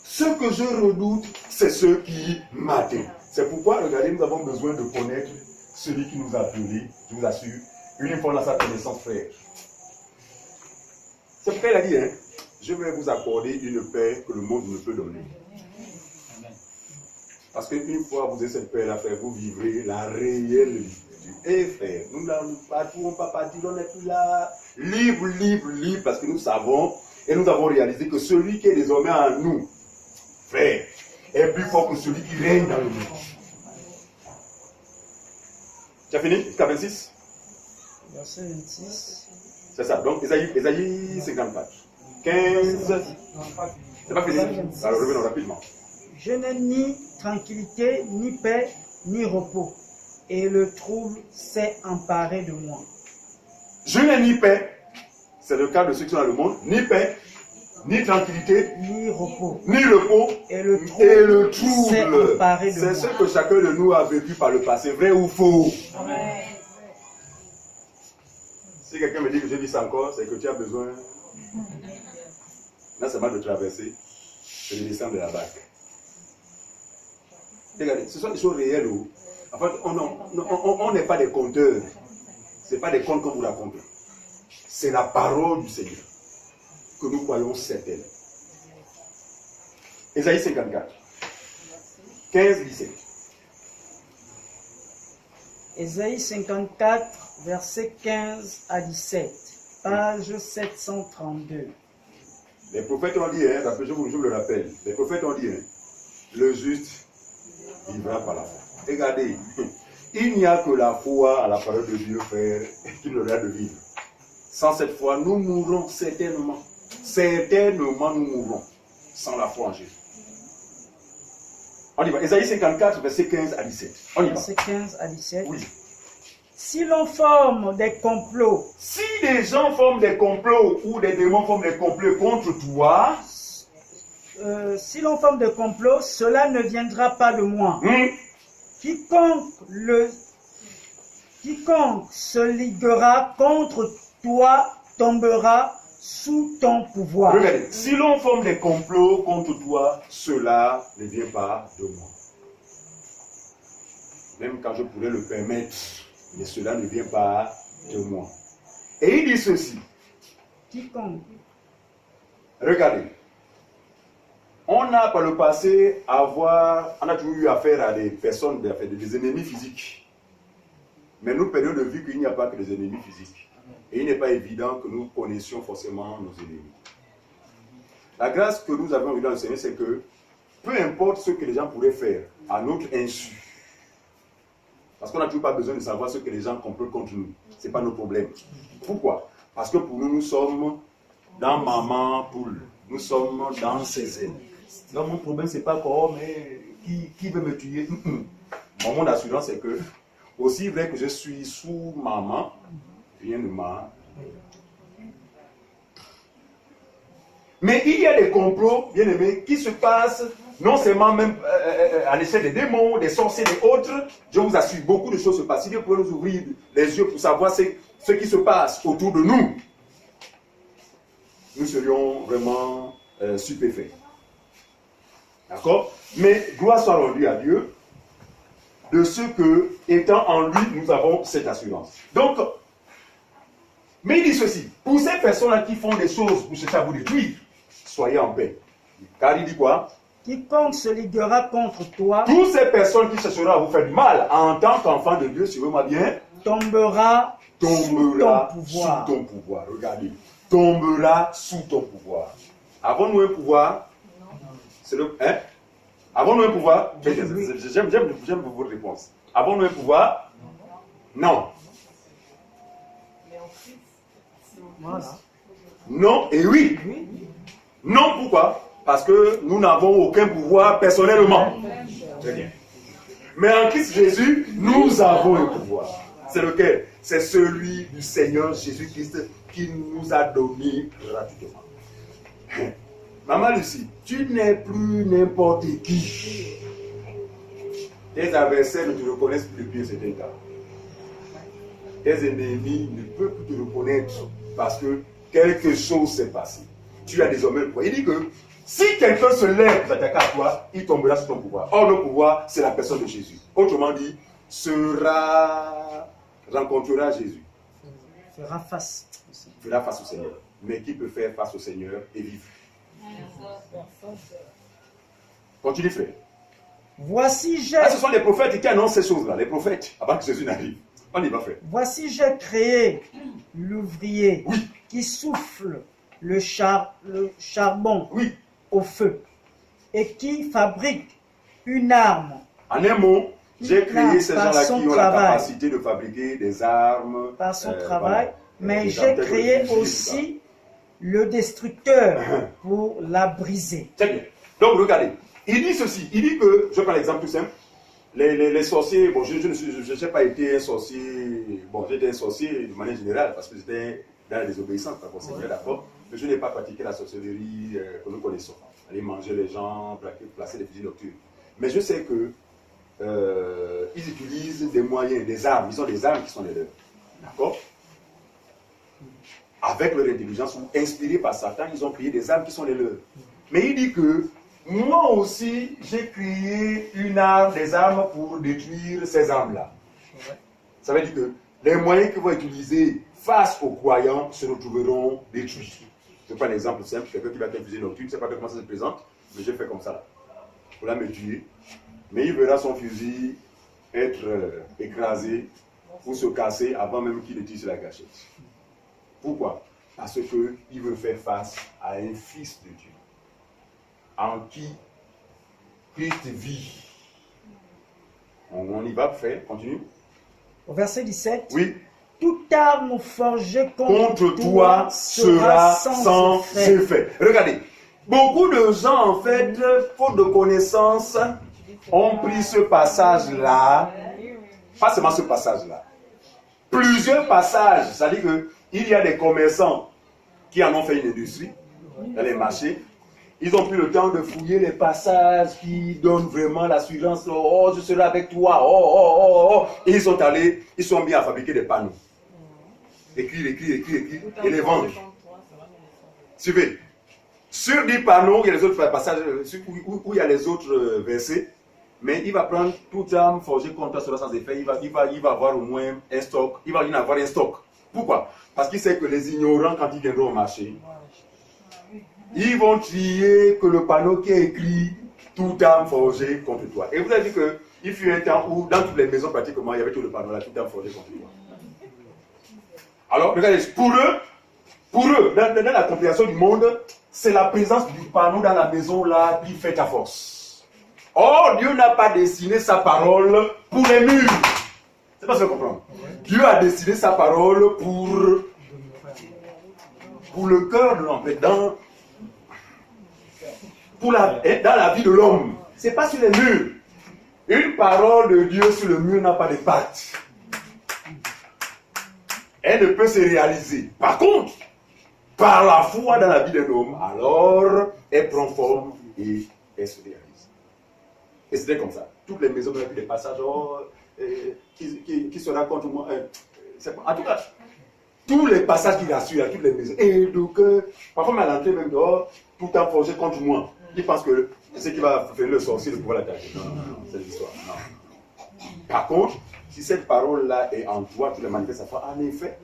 Ce que je redoute, c'est ce qui m'atteint. C'est pourquoi, regardez, nous avons besoin de connaître celui qui nous a appelés, je vous assure, une fois dans sa connaissance, frère. C'est pourquoi il a dit, hein, je vais vous accorder une paix que le monde ne peut donner. Parce qu'une fois vous avez cette paix-là, frère, vous vivrez la réelle vie. Eh frère, nous n'allons pas partir, on n'est plus là. Libre, libre, libre, parce que nous savons et nous avons réalisé que celui qui est désormais en nous, frère, est plus fort que celui qui règne dans le monde. Tu as fini? Jusqu'à 26? Verset 26. C'est ça. Donc, Ésaïe 54. 15. C'est pas fini? Alors, revenons rapidement. Je n'ai ni tranquillité, ni paix, ni repos, et le trouble s'est emparé de moi. Je n'ai ni paix, c'est le cas de ceux qui sont dans le monde, ni paix, ni tranquillité, Ni repos, ni repos, et le trouble s'est emparé de moi. C'est ce que chacun de nous a vécu par le passé, vrai ou faux? Amen. Si quelqu'un me dit que je vis ça encore, c'est que tu as besoin, là c'est mal de traverser, c'est de descendre de la barque. Regardez, ce sont des choses réelles. En fait, on n'est pas des conteurs. Ce n'est pas des contes qu'on vous raconte. C'est la parole du Seigneur que nous croyons certaine. Ésaïe 54, 15, 17. Ésaïe 54, versets 15 à 17, page 732. Les prophètes ont dit, hein, je vous le rappelle, les prophètes ont dit, hein, le juste vivra par la foi. Regardez, il n'y a que la foi à la parole de Dieu, frère, qui nous aura de vivre. Sans cette foi, nous mourrons certainement. Certainement, nous mourrons sans la foi en Jésus. On y va. Ésaïe 54, verset 15 à 17. On y va. Verset 15 à 17. Oui. Si l'on forme des complots, Si des gens forment des complots ou des démons forment des complots contre toi, si l'on forme des complots, cela ne viendra pas de moi. Quiconque se liguera contre toi tombera sous ton pouvoir. regardez, si l'on forme des complots contre toi, cela ne vient pas de moi. Même quand je pourrais le permettre, mais cela ne vient pas de moi. Et il dit ceci, Quiconque. regardez, on a par le passé on a toujours eu affaire à des personnes, des ennemis physiques. Mais nous perdons de vue qu'il n'y a pas que des ennemis physiques. Et il n'est pas évident que nous connaissions forcément nos ennemis. La grâce que nous avons eue dans le Seigneur, c'est que peu importe ce que les gens pourraient faire à notre insu, parce qu'on n'a toujours pas besoin de savoir ce que les gens complotent contre nous. Ce n'est pas notre problème. Pourquoi? Parce que pour nous, nous sommes dans maman poule. Nous sommes dans ses ailes. Donc mon problème, ce n'est pas quoi, mais qui veut me tuer? Mon assurance, c'est que, aussi vrai que je suis sous maman, rien ne m'a. Mais il y a des complots, bien aimés, qui se passent non seulement même à l'échelle des démons, des sorciers, des autres. Je vous assure, beaucoup de choses se passent. Si Dieu pouvait nous ouvrir les yeux pour savoir ce qui se passe autour de nous, nous serions vraiment stupéfaits. D'accord? Mais gloire soit rendue à Dieu de ce que, étant en lui, nous avons cette assurance. Donc, mais il dit ceci, pour ces personnes-là qui font des choses pour chercher à vous détruire, soyez en paix. Car il dit quoi? Quiconque se liguera contre toi Toutes ces personnes qui chercheront à vous faire du mal, en tant qu'enfant de Dieu, suivez-moi bien, tombera sous ton pouvoir. Regardez, tombera sous ton pouvoir. Avons-nous un pouvoir? C'est le... Hein? Avons-nous un pouvoir? J'aime votre réponse. Avons-nous un pouvoir? Non. Voilà. Non et oui. Non, pourquoi? Parce que nous n'avons aucun pouvoir personnellement. Très bien. Mais en Christ Jésus, nous avons un pouvoir. C'est lequel? C'est celui du Seigneur Jésus-Christ qui nous a donné gratuitement. Maman Lucie, tu n'es plus n'importe qui. Tes adversaires ne te reconnaissent plus depuis un certain temps. Tes ennemis ne peuvent plus te reconnaître parce que quelque chose s'est passé. Tu as désormais le pouvoir. Il dit que si quelqu'un se lève pour s'attaquer à toi, il tombera sous ton pouvoir. Or, le pouvoir, c'est la personne de Jésus. Autrement dit, rencontrera Jésus. Fera face au Seigneur. mais qui peut faire face au Seigneur et vivre. Continue, frère. Voici j'ai Ah, ce sont les prophètes qui annoncent ces choses-là, les prophètes, avant que Jésus n'arrive. On y va, frère. Voici j'ai créé l'ouvrier qui souffle le charbon Oui. au feu et qui fabrique une arme En un mot, j'ai créé ces par gens-là son qui ont la travail. capacité de fabriquer des armes. par son travail, voilà. mais Des j'ai armes créé telles que les fusils, aussi le destructeur pour la briser. tout ça. Très bien. Donc, regardez. Il dit ceci. Il dit que, je prends l'exemple tout simple. Les sorciers, bon, je n'ai pas été un sorcier, bon, j'étais un sorcier de manière générale parce que j'étais dans la désobéissance par rapport au Seigneur, d'accord, mais je n'ai pas pratiqué la sorcellerie que nous connaissons. Aller manger les gens, placer des fusils nocturnes. Mais je sais que ils utilisent des moyens, des armes, ils ont des armes qui sont les leurs, d'accord. Avec leur intelligence ou inspirés par Satan, ils ont créé des armes qui sont les leurs. Mais il dit que moi aussi, j'ai créé une arme, des armes pour détruire ces armes-là. Ça veut dire que les moyens qu'ils vont utiliser face aux croyants se retrouveront détruits. Je prends un exemple simple, quelqu'un qui va être fusillé nocturne, je ne sais pas comment ça se présente, mais je fais comme ça là. Pour la me tuer. Mais il verra son fusil être écrasé ou se casser avant même qu'il le tire sur la gâchette. Pourquoi? Parce qu'il veut faire face à un fils de Dieu en qui Christ vit. On y va, frère, continue. Au verset 17, Oui. toute arme forgée Contre toi sera sans effet. Regardez, beaucoup de gens, en fait, faute de connaissance, ont pris ce passage-là, pas seulement ce passage-là, plusieurs passages, c'est-à-dire qu'il y a des commerçants qui en ont fait une industrie dans les marchés. Ils ont pris le temps de fouiller les passages qui donnent vraiment l'assurance. Oh, je serai avec toi. Oh, oh, oh, oh. Et ils sont allés, ils sont mis à fabriquer des panneaux. Écrire, et les vendre. Suivez. Sur 10 panneaux, il y a les autres passages où il y a les autres versets. Mais il va prendre toute arme forgée contre toi sera sans effet. Il va avoir au moins un stock. Il va y en avoir un stock. Pourquoi? Parce qu'il sait que les ignorants, quand ils viendront au marché, ils vont trier que le panneau qui est écrit toute arme forgée contre toi. Et vous avez vu qu'il fut un temps où, dans toutes les maisons pratiquement, il y avait tout le panneau là, toute arme forgée contre toi. Alors, regardez, pour eux, dans la compréhension du monde, c'est la présence du panneau dans la maison là qui fait ta force. Or, Dieu n'a pas dessiné sa parole pour les murs. C'est pas ce que vous comprenez. Dieu a dessiné sa parole pour le cœur de l'homme, dans la vie de l'homme. C'est pas sur les murs. Une parole de Dieu sur le mur n'a pas de patte. Elle ne peut se réaliser. Par contre, par la foi dans la vie d'un homme, alors elle prend forme et elle se réalise. Et c'était comme ça. Toutes les maisons, on a vu des passages qui se racontent moi. En tout cas, tous les passages qui rassurent à toutes les maisons. Et donc, parfois, à l'entrée même dehors, tout en forgé contre moi. Il pense que c'est ce qui va faire le sorcier de pouvoir l'attaquer. Non, c'est l'histoire. Non. Par contre, si cette parole-là est en toi, tu la manifestes à toi, en effet,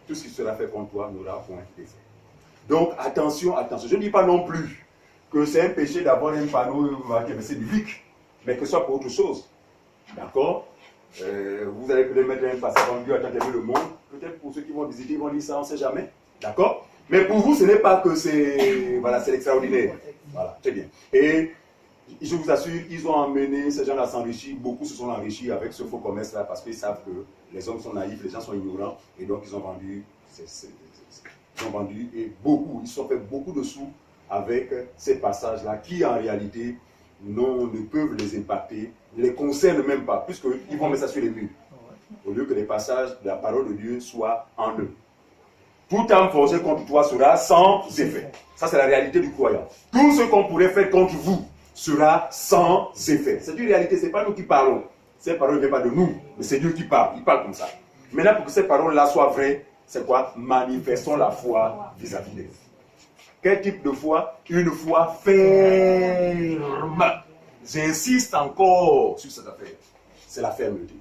tout ce qui sera fait contre toi n'aura point d'effet. Donc, attention, attention. Je ne dis pas non plus que c'est un péché d'avoir un panneau marqué, mais c'est biblique, mais que ce soit pour autre chose. D'accord? Vous allez peut-être mettre un passage en Dieu à tenter le monde. Peut-être pour ceux qui vont visiter, ils vont dire ça, on ne sait jamais. D'accord? Mais pour vous, ce n'est pas que c'est l'extraordinaire. Voilà, très bien. Et je vous assure, ils ont emmené ces gens-là à s'enrichir. Beaucoup se sont enrichis avec ce faux commerce-là parce qu'ils savent que les hommes sont naïfs, les gens sont ignorants. Et donc, ils ont vendu, et beaucoup, ils se sont fait beaucoup de sous avec ces passages-là qui, en réalité, ne peuvent les impacter, ne les concernent même pas, puisqu'ils vont mettre ça sur les murs. Au lieu que les passages de la parole de Dieu soient en eux. Toute arme forgée contre toi sera sans effet. Ça, c'est la réalité du croyant. Tout ce qu'on pourrait faire contre vous sera sans effet. C'est une réalité, ce n'est pas nous qui parlons. Ces paroles ne viennent pas de nous, mais c'est Dieu qui parle. Il parle comme ça. Maintenant, pour que ces paroles-là soient vraies, c'est quoi? Manifestons la foi vis-à-vis d'eux. Quel type de foi? Une foi ferme. J'insiste encore sur cette affaire. C'est la fermeté.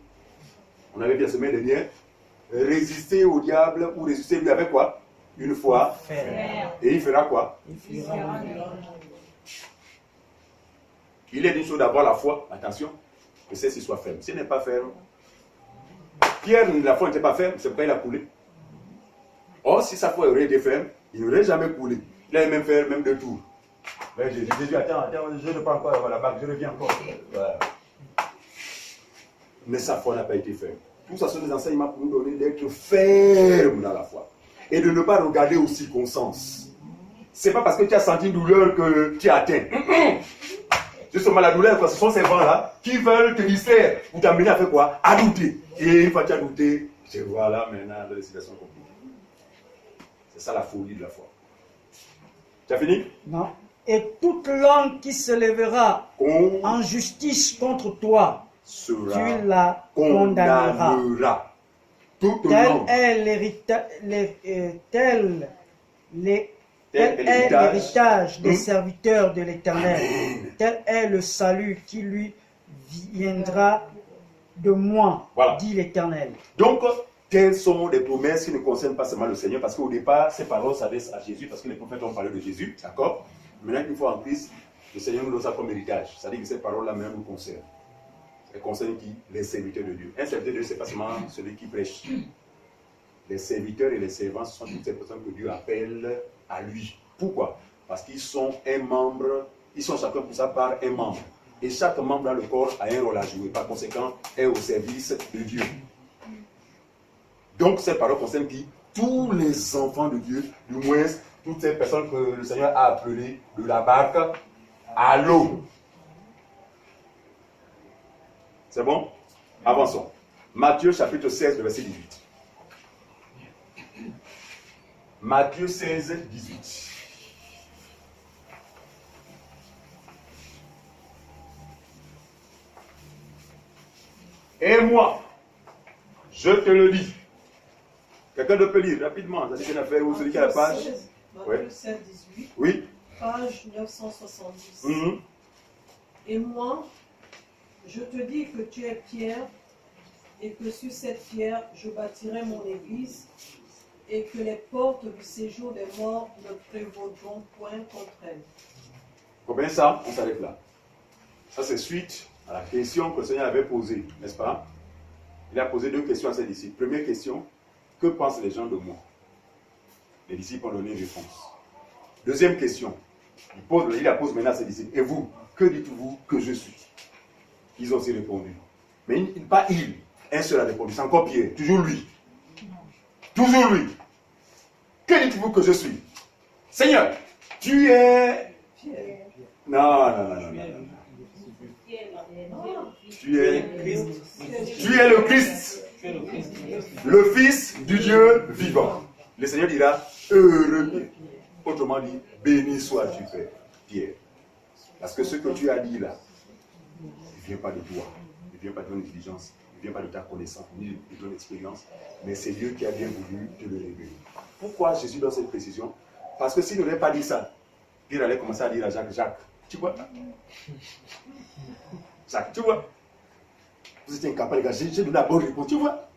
On avait dit la semaine dernière, résister au diable ou résister lui avec quoi? une fois ferme. et il fera quoi? Il fera Il est une chose d'avoir la foi, attention, que celle-ci soit ferme. Si elle n'est pas ferme, Pierre, la foi n'était pas ferme, c'est pourquoi il a coulé. Or, si sa foi aurait été ferme, il n'aurait jamais coulé. Il allait même faire même 2 tours. Mais Jésus, attends, je ne parle pas avoir la bague, je reviens encore. Voilà. Mais sa foi n'a pas été ferme. Tout ça sont des enseignements pour nous donner d'être ferme dans la foi. Et de ne pas regarder aux circonstances. Ce n'est pas parce que tu as senti une douleur que tu es atteint. Justement, la douleur, ce sont ces vents-là qui veulent te distraire ou t'amener à faire quoi? À douter. Et une fois que tu as douté, tu vois là maintenant dans les situations compliquées. C'est ça la folie de la foi. Tu as fini? Non. Et toute langue qui se lèvera en justice contre toi, tu la condamneras. Tel est l'héritage des serviteurs de l'Éternel. Tel est le salut qui lui viendra de moi, voilà, dit l'Éternel. Donc, telles sont des promesses qui ne concernent pas seulement le Seigneur, parce qu'au départ, ces paroles s'adressent à Jésus, parce que les prophètes ont parlé de Jésus, d'accord? Maintenant qu'une fois en Christ, le Seigneur nous donne ça comme héritage. C'est-à-dire que ces paroles-là même nous concernent. Elles concernent qui? Les serviteurs de Dieu. Un serviteur de Dieu, ce n'est pas seulement celui qui prêche. Les serviteurs et les servants, ce sont toutes ces personnes que Dieu appelle à lui. Pourquoi? Parce qu'ils sont un membre, ils sont chacun pour sa part un membre. Et chaque membre dans le corps a un rôle à jouer. Par conséquent, est au service de Dieu. Donc, ces paroles concernent qui? Tous les enfants de Dieu, du moins toutes ces personnes que le Seigneur a appelées de la barque à l'eau. C'est bon? Avançons. Matthieu chapitre 16, verset 18. Matthieu 16, 18. Et moi, je te le dis. Quelqu'un peut lire rapidement. Ça dit qu'il y a une affaire où celui qui a la page. Matthieu 16, 18. Oui. Page 970. Mm-hmm. Et moi, je te dis que tu es Pierre, et que sur cette pierre, je bâtirai mon église, et que les portes du séjour des morts ne prévaudront point contre elle. Combien ça? On s'arrête là. Ça, c'est suite à la question que le Seigneur avait posée, n'est-ce pas? Il a posé 2 questions à ses disciples. Première question, que pensent les gens de moi? Les disciples ont donné une réponse. Deuxième question, il la pose maintenant à ses disciples. Et vous, que dites-vous que je suis? Ils ont aussi répondu. Mais pas il, un seul a répondu. C'est encore Pierre, toujours lui. Toujours lui. Que dites-vous que je suis? Seigneur, tu es... Non. Tu es le Christ, le Fils du Dieu vivant. Le Seigneur dira, heureux. Autrement dit, béni sois-tu, Père, Pierre. Parce que ce que tu as dit là, il ne vient pas de toi, il ne vient pas de ton intelligence, il ne vient pas de ta connaissance, ni de ton expérience, mais c'est Dieu qui a bien voulu te le révéler. Pourquoi Jésus donne cette précision? Parce que s'il n'aurait pas dit ça, Pierre allait commencer à dire à Jacques, tu vois? Jacques, tu vois? Vous étiez incapable, les gars, j'ai donné la bonne réponse, tu vois?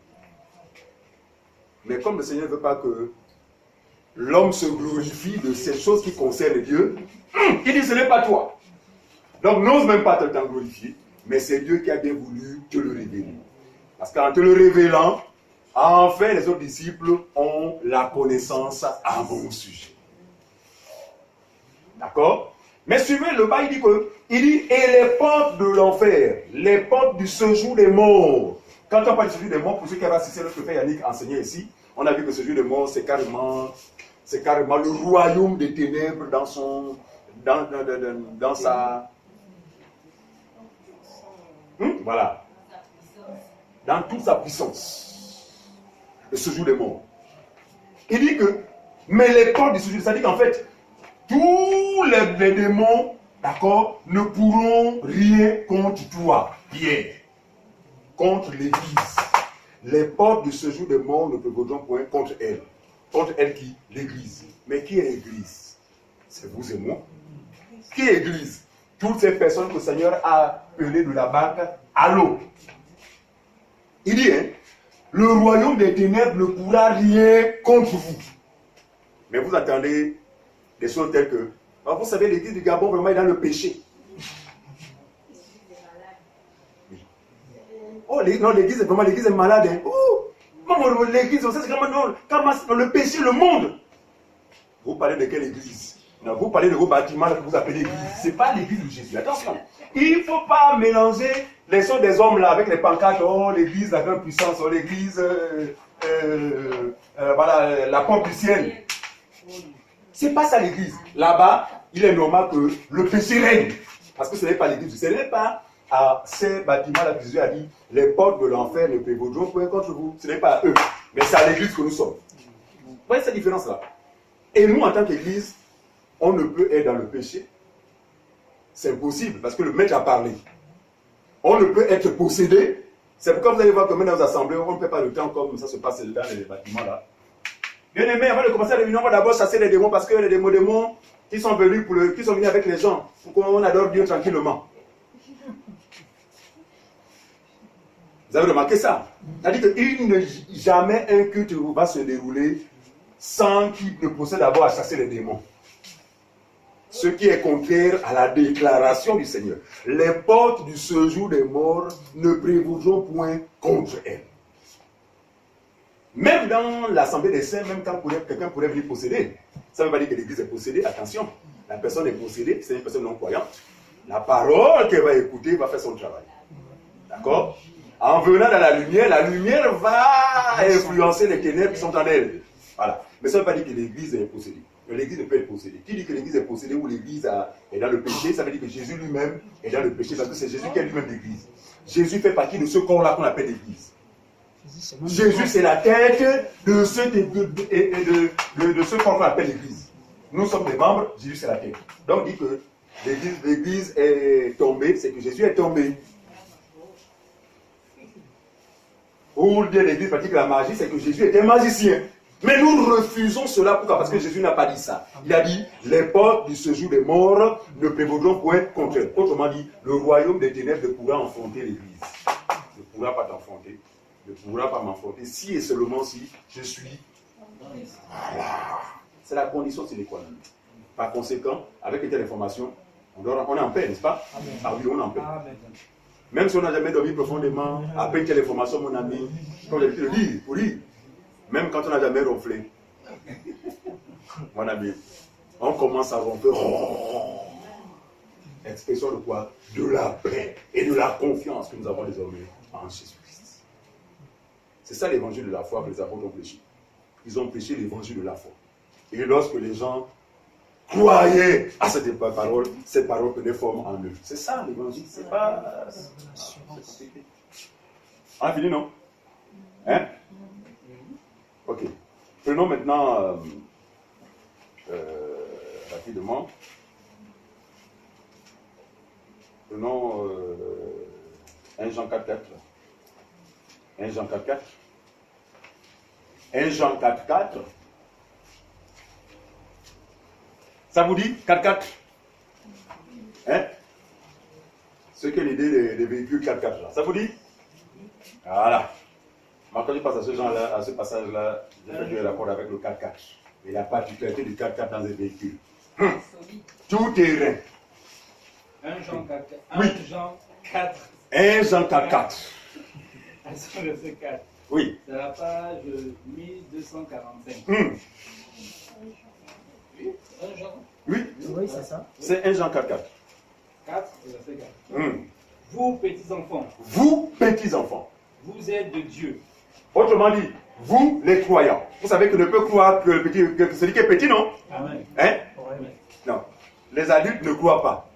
Mais comme le Seigneur ne veut pas que l'homme se glorifie de ces choses qui concernent Dieu, il dit ce n'est pas toi. Donc n'ose même pas te glorifier, mais c'est Dieu qui a bien voulu te le révéler. Parce qu'en te le révélant, enfin les autres disciples ont la connaissance à mon sujet. D'accord? Mais suivez le bas, il dit, et les portes de l'enfer, les portes du séjour des morts. Quand on parle du séjour des morts, pour ceux qui avaient assisté notre frère Yannick enseignait ici, on a vu que ce séjour des morts, c'est carrément le royaume des ténèbres dans sa... voilà. Dans toute sa puissance. Le séjour des morts. Il dit que, mais les portes du séjour, c'est-à-dire qu'en fait, tous les démons, d'accord, ne pourront rien contre toi, Pierre, contre l'Église. Les portes du séjour des morts ne prévaudront point contre elle. Contre elle qui? L'Église. Mais qui est l'Église? C'est vous et moi. Qui est l'Église? Toutes ces personnes que le Seigneur a appelées de la barque à l'eau. Il dit, le royaume des ténèbres ne pourra rien contre vous. Mais vous attendez des choses telles que, vous savez, l'église du Gabon vraiment est dans le péché. Oh, non, l'église est malade. Hein. Oh, l'église, c'est vraiment dans le péché, le monde. Vous parlez de quelle église? Non, vous parlez de vos bâtiments que vous appelez l'église. Ce n'est pas l'église de Jésus. Attention. Il ne faut pas mélanger les choses des hommes là avec les pancartes. Oh, l'église, la grande puissance. Oh, l'église, voilà, la porte du ciel. Ce n'est pas ça l'église. Là-bas, il est normal que le péché règne. Parce que ce n'est pas l'église. Ce n'est pas à ces bâtiments-là que Jésus a dit, les portes de l'enfer ne prévaudront point contre vous. Ce n'est pas à eux, mais c'est à l'église que nous sommes. Vous voyez cette différence-là? Et nous, en tant qu'église, on ne peut être dans le péché. C'est impossible, parce que le maître a parlé. On ne peut être possédé. C'est pourquoi vous allez voir que même dans les assemblées, on ne fait pas le temps comme ça se passe dans les bâtiments-là. Bien aimé, avant de commencer la réunion, on va d'abord chasser les démons, parce que les démons qui sont venus avec les gens, pour qu'on adore Dieu tranquillement. Vous avez remarqué ça? C'est-à-dire que jamais un culte va se dérouler sans qu'il ne procède d'abord à chasser les démons. Ce qui est contraire à la déclaration du Seigneur. Les portes du séjour des morts ne prévaudront point contre elles. Même dans l'assemblée des saints, même quand quelqu'un pourrait venir posséder, ça ne veut pas dire que l'église est possédée. Attention, la personne est possédée, c'est une personne non croyante. La parole qu'elle va écouter va faire son travail. D'accord? En venant dans la lumière va influencer les ténèbres qui sont en elle. Voilà. Mais ça ne veut pas dire que l'église est possédée. L'église ne peut être possédée. Qui dit que l'église est possédée ou l'église est dans le péché, ça veut dire que Jésus lui-même est dans le péché parce que c'est Jésus qui est lui-même l'église. Jésus fait partie de ce corps-là qu'on appelle l'église. Jésus, c'est la tête de ce corps qu'on appelle l'église. Nous sommes des membres, Jésus, c'est la tête. Donc, dit que l'église est tombée, c'est que Jésus est tombé. Ou bien l'église pratique la magie, c'est que Jésus était magicien. Mais nous refusons cela. Pourquoi? Parce que Jésus n'a pas dit ça. Il a dit, les portes du séjour des morts ne prévaudront point contre elles. Autrement dit, le royaume des ténèbres ne pourra enfanter l'église. Ne pourra pas t'enfanter. Ne pourra pas m'enfanter si et seulement si je suis. Voilà. C'est la condition sine qua non. Par conséquent, avec une telle information, on est en paix, n'est-ce pas? Ah oui, on est en paix. Même si on n'a jamais dormi profondément, après une telle information, mon ami, comme j'ai l'habitude de dire, pour dire, même quand on n'a jamais ronflé, mon ami, on commence à ronfler. Oh, expression de quoi? De la paix et de la confiance que nous avons désormais en Jésus-Christ. C'est ça l'évangile de la foi que les apôtres ont prêché. Ils ont prêché l'évangile de la foi. Et lorsque les gens croyaient à cette parole prenait forme en eux. C'est ça l'évangile, c'est pas... On a fini, non? Hein? Ok. Prenons maintenant rapidement. Prenons 1 Jean 4.4. 1 Jean 4.4. 1 Jean 4.4. Ça vous dit 4x4? Hein? Ce qu'est l'idée des véhicules 4x4 là. Ça vous dit? Voilà. Quand je passe à ce genre-là, à ce passage-là, j'ai fait du rapport avec le 4x4. Et la particularité du 4x4 dans les véhicules. Tout terrain. 1 Jean 4. Oui. 1 Jean 4. 1 Jean 4.4. Verset 4. Oui. C'est la page 1245. Oui, 1 Jean. Oui. Oui, c'est ça. C'est 1 Jean 4.4. 4, verset 4. Vous, petits enfants. Vous, petits enfants. Vous êtes de Dieu. Autrement dit, vous, les croyants. Vous savez que ne peut croire que celui qui est petit, non? Amen. Hein? Amen. Non. Les adultes ne croient pas.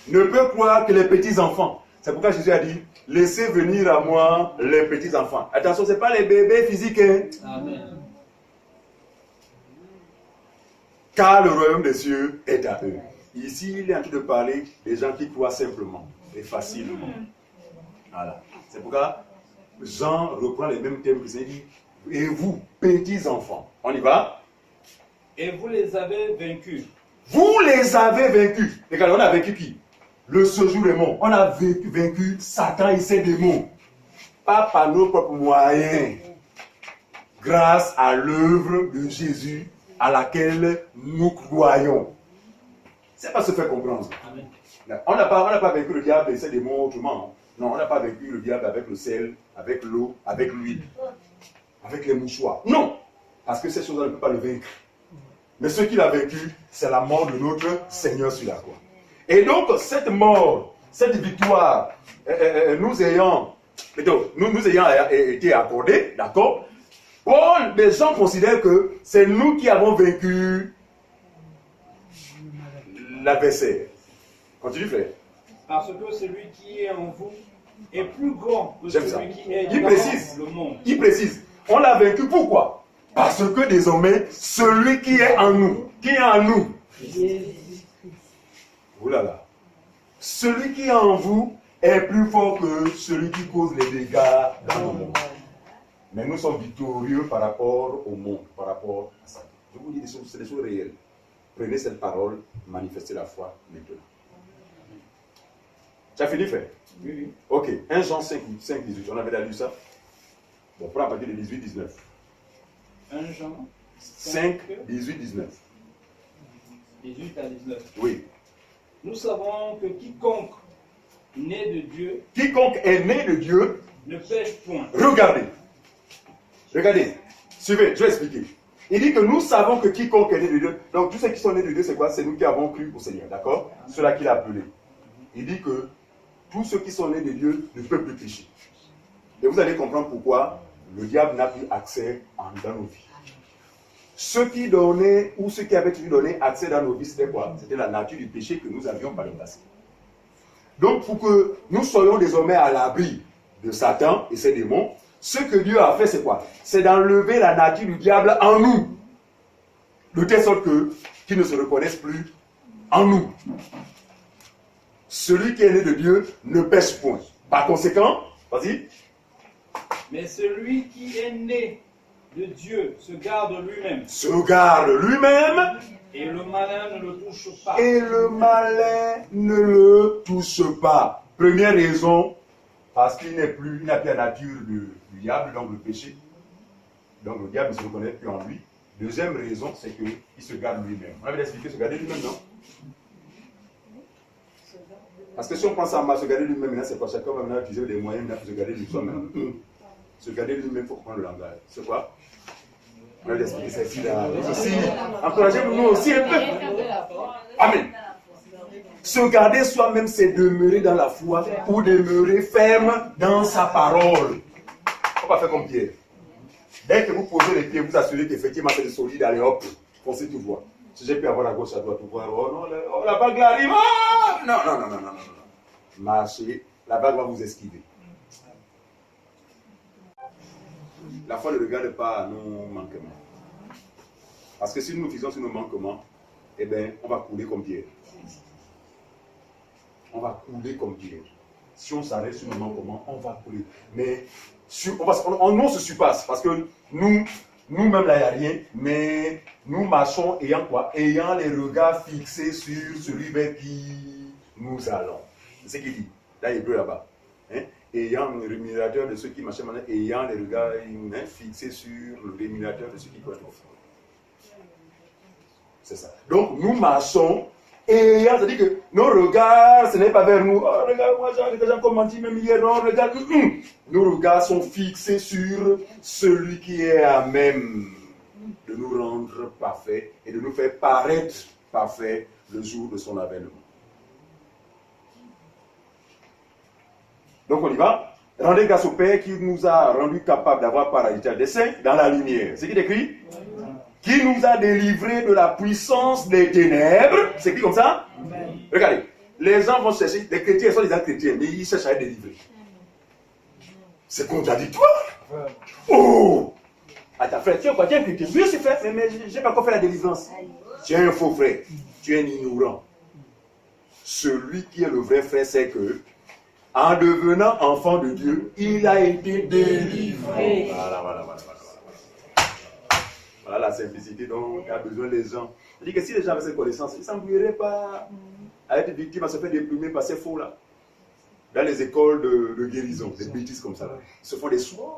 Ne peut croire que les petits enfants. C'est pourquoi Jésus a dit, laissez venir à moi les petits enfants. Attention, ce n'est pas les bébés physiques. Hein? Amen. Car le royaume des cieux est à eux. Ici, il est en train de parler des gens qui croient simplement et facilement. Voilà. C'est pourquoi Jean reprend les mêmes thèmes que j'ai dit. Et vous, petits enfants, on y va? Et vous les avez vaincus. Vous les avez vaincus. Regardez, on a vaincu qui? Le séjour des morts. On a vaincu Satan et ses démons. Pas par nos propres moyens. grâce à l'œuvre de Jésus à laquelle nous croyons. C'est pas se faire comprendre. Amen. On n'a pas vaincu le diable et ses démons autrement. Non, on n'a pas vaincu le diable avec le sel, avec l'eau, avec l'huile, avec les mouchoirs. Non, parce que ces choses-là ne peuvent pas le vaincre. Mais ce qu'il a vaincu, c'est la mort de notre Seigneur sur la croix. Et donc, cette mort, cette victoire, nous ayant été accordée, d'accord, Paul, les gens considèrent que c'est nous qui avons vaincu l'adversaire. Continue, frère. Parce que celui qui est en vous est plus grand que J'aime celui ça. qui est Il dans précise. le monde. Il précise. On l'a vaincu, pourquoi? Parce que désormais, celui qui est en nous, oulala, celui qui est en vous est plus fort que celui qui cause les dégâts dans le monde. Mais nous sommes victorieux par rapport au monde, par rapport à ça. Je vous dis des choses, c'est des choses réelles. Prenez cette parole, manifestez la foi maintenant. Tu as fini, frère? Oui, oui. Ok, 1 Jean 5, 18, on avait déjà lu ça. Bon, prends à partir de 18, 19. 1 Jean 5, 18, 19. 18 à 19. Oui. Nous savons que quiconque né de Dieu Quiconque est né de Dieu, ne pêche point. regardez. Regardez. Suivez, je vais expliquer. Il dit que nous savons que quiconque est né de Dieu, donc tous ceux qui sont nés de Dieu, c'est quoi? C'est nous qui avons cru au Seigneur, d'accord? Ceux-là qu'il a appelés. Il dit que tous ceux qui sont nés de Dieu ne peuvent plus pécher. Et vous allez comprendre pourquoi le diable n'a plus accès dans nos vies. Ceux qui donnaient, ou ceux qui avaient toujours donné accès dans nos vies, c'était quoi? C'était la nature du péché que nous avions par le passé. Donc, pour que nous soyons désormais à l'abri de Satan et ses démons, ce que Dieu a fait, c'est quoi? C'est d'enlever la nature du diable en nous. De telle sorte qu'ils ne se reconnaissent plus en nous. Celui qui est né de Dieu ne pêche point. Par conséquent, vas-y. Mais celui qui est né de Dieu se garde lui-même. Se garde lui-même. Et le malin ne le touche pas. Et le malin ne le touche pas. Première raison, parce qu'il n'a plus la nature du diable, donc le péché. Donc le diable ne se reconnaît plus en lui. Deuxième raison, c'est qu'il se garde lui-même. On avait expliqué se garder lui-même, non? Parce que si on pense à se garder lui-même, c'est quoi? Chacun va maintenant utiliser des moyens pour se garder de soi-même. Se garder lui-même, il faut prendre le langage. C'est quoi? On va expliquer ça ici, là. Aussi, encouragez-nous aussi un peu. Amen. Se garder soi-même, c'est demeurer dans la foi ou demeurer ferme dans sa parole. Il ne faut pas faire comme Pierre. Dès que vous posez les pieds, vous assurez qu'effectivement c'est solide, allez hop, foncez tout droit. Si j'ai pu avoir à gauche, à droite, tout voir, oh non, la bague arrive, oh, non. Marchez, la bague va vous esquiver. La foi ne regarde pas nos manquements. Parce que si nous nous fixons sur nos manquements, eh bien, on va couler comme Pierre. On va couler comme Pierre. Si on s'arrête sur nos manquements, on va couler. Mais on se surpasse parce que nous-mêmes là, il n'y a rien, mais nous marchons ayant quoi? Ayant les regards fixés sur celui vers qui nous allons. C'est ce qu'il dit. Là, il est bleu là-bas. Hein? Ayant le rémunérateur de ceux qui marchent maintenant, ayant les regards fixés sur le rémunérateur de ceux qui doivent offrir. C'est ça. Donc, nous marchons ayant, c'est-à-dire que nos regards, ce n'est pas vers nous. Oh, regarde, moi, j'ai déjà commenté même hier, non, regarde. Nos regards sont fixés sur celui qui est à même de nous rendre parfaits et de nous faire paraître parfaits le jour de son avènement. Donc on y va. Rendez grâce au Père qui nous a rendus capables d'avoir part à l'héritage des saints dans la lumière. C'est qui écrit? Qui nous a délivrés de la puissance des ténèbres. C'est écrit comme ça? Regardez, les gens vont chercher, les chrétiens sont des gens chrétiens, mais ils cherchent à être délivrés. C'est contradictoire. Oh! Attends, frère, tu es quoi? Tu es un chrétien? Oui, c'est frère, mais je n'ai pas encore fait la délivrance. Tu es un faux frère. Tu es un ignorant. Celui qui est le vrai frère, c'est que, en devenant enfant de Dieu, il a été délivré. Voilà la simplicité dont a besoin les gens. Je dis que si les gens avaient cette connaissance, ils ne s'embrouilleraient pas à être victimes, à se faire déprimer par ces faux-là. Dans les écoles de guérison, des bêtises comme ça, là. Ils se font des soins.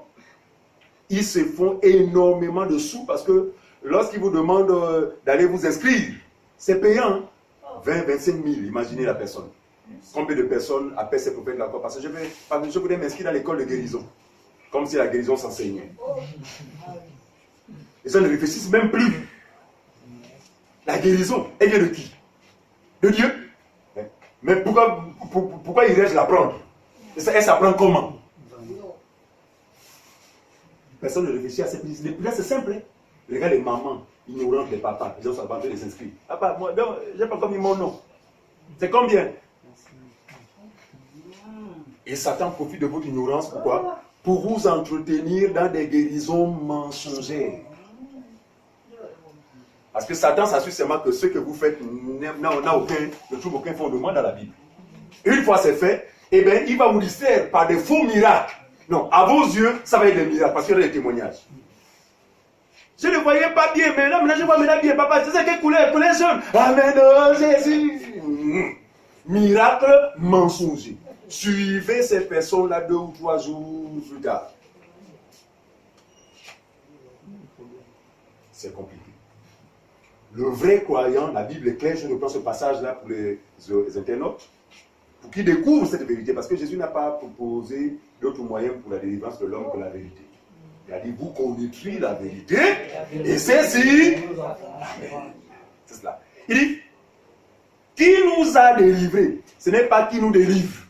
ils se font énormément de sous parce que lorsqu'ils vous demandent d'aller vous inscrire, c'est payant. 20, 25 000, imaginez la personne. Combien de personnes appellent ces prophètes là? Parce que je voudrais m'inscrire dans l'école de guérison. Comme si la guérison s'enseignait. Les gens ne réfléchissent même plus. La guérison, elle vient de qui? De Dieu. Mais pourquoi irais-je l'apprendre? Elle s'apprend comment? Personne ne réfléchit à ces petits. Là, c'est simple. Hein? Regarde les mamans ignorantes, les papas. Les gens sont en train de les inscrire. Papa, moi, je n'ai pas encore mis mon nom. C'est combien? Et Satan profite de votre ignorance. Pourquoi? Pour vous entretenir dans des guérisons mensongères. Parce que Satan s'assure seulement que ce que vous faites ne trouve aucun fondement dans la Bible. Une fois c'est fait, eh bien, il va vous distraire par des faux miracles. Non, à vos yeux, ça va être des miracles parce qu'il y a des témoignages. Je ne voyais pas bien, mais là, maintenant je vois maintenant bien. Papa, tu sais quelle couleur jaune. Amen, oh Jésus. Miracle mensonger. Suivez ces personnes-là 2 ou 3 jours plus tard. C'est compliqué. Le vrai croyant, la Bible est claire, je reprends ce passage-là pour les internautes, pour qu'ils découvrent cette vérité, parce que Jésus n'a pas proposé d'autres moyens pour la délivrance de l'homme que la vérité. Il a dit, vous connaîtrez la vérité, et c'est si. C'est cela. Il dit, qui nous a délivrés? Ce n'est pas qui nous délivre.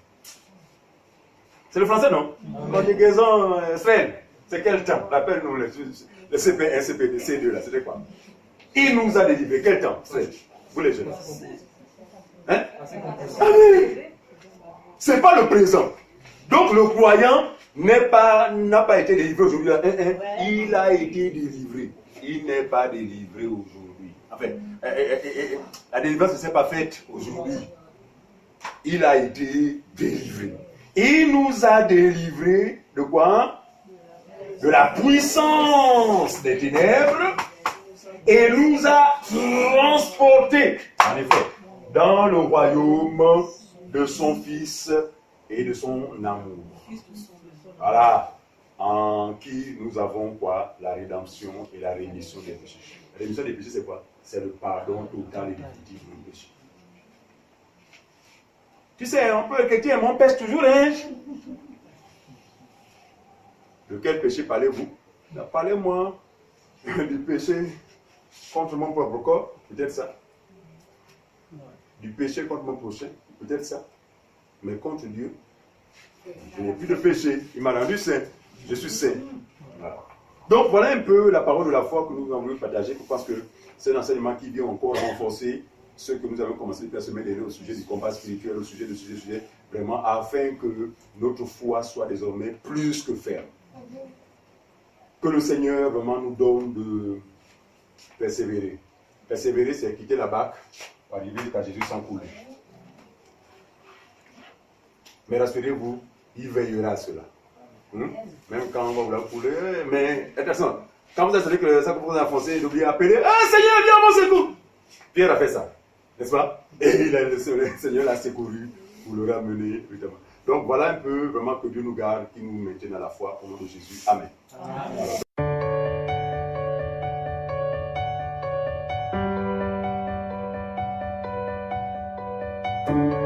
C'est le français, non? Conjugaison Israël. C'est quel temps? Rappelle-nous le CP1, CP2, C2 là, c'était quoi? Il nous a délivrés. Quel temps? Vous les jeunes. Hein? Ah oui! C'est pas le présent. Donc le croyant n'a pas été délivré aujourd'hui. Il a été délivré. Il n'est pas délivré aujourd'hui. Enfin, la délivrance ne s'est pas faite aujourd'hui. Il a été délivré. Il nous a délivrés de quoi? De la puissance des ténèbres et nous a transportés, en effet, dans le royaume de son Fils et de son amour. Voilà, en qui nous avons quoi? La rédemption et la rémission des péchés. La rémission des péchés, c'est quoi? C'est le pardon total et définitif de nos péchés. Tu sais, on peut chrétien, mais on pêche toujours, hein? De quel péché parlez-vous? Parlez-moi du péché contre mon propre corps, peut-être ça. Du péché contre mon prochain, peut-être ça. Mais contre Dieu, je n'ai plus de péché. Il m'a rendu saint. Je suis saint. Voilà. Donc voilà un peu la parole de la foi que nous avons voulu partager. Je pense que c'est un enseignement qui vient encore renforcer ce que nous avons commencé la semaine dernière au sujet du combat spirituel, au sujet du sujet, vraiment afin que notre foi soit désormais plus que ferme. Que le Seigneur vraiment nous donne de persévérer. Persévérer, c'est quitter la barque pour arriver jusqu'à Jésus sans couler. Mais rassurez-vous, il veillera à cela. Même quand on va vouloir couler, mais attention, quand vous savez que ça que vous enfoncez, n'oubliez d'appeler, ah Seigneur, viens à mon secours. Pierre a fait ça, n'est-ce pas? Et le Seigneur l'a secouru pour le ramener, évidemment. Donc voilà un peu vraiment que Dieu nous garde, qu'il nous maintienne à la foi au nom de Jésus. Amen. Amen. Alors,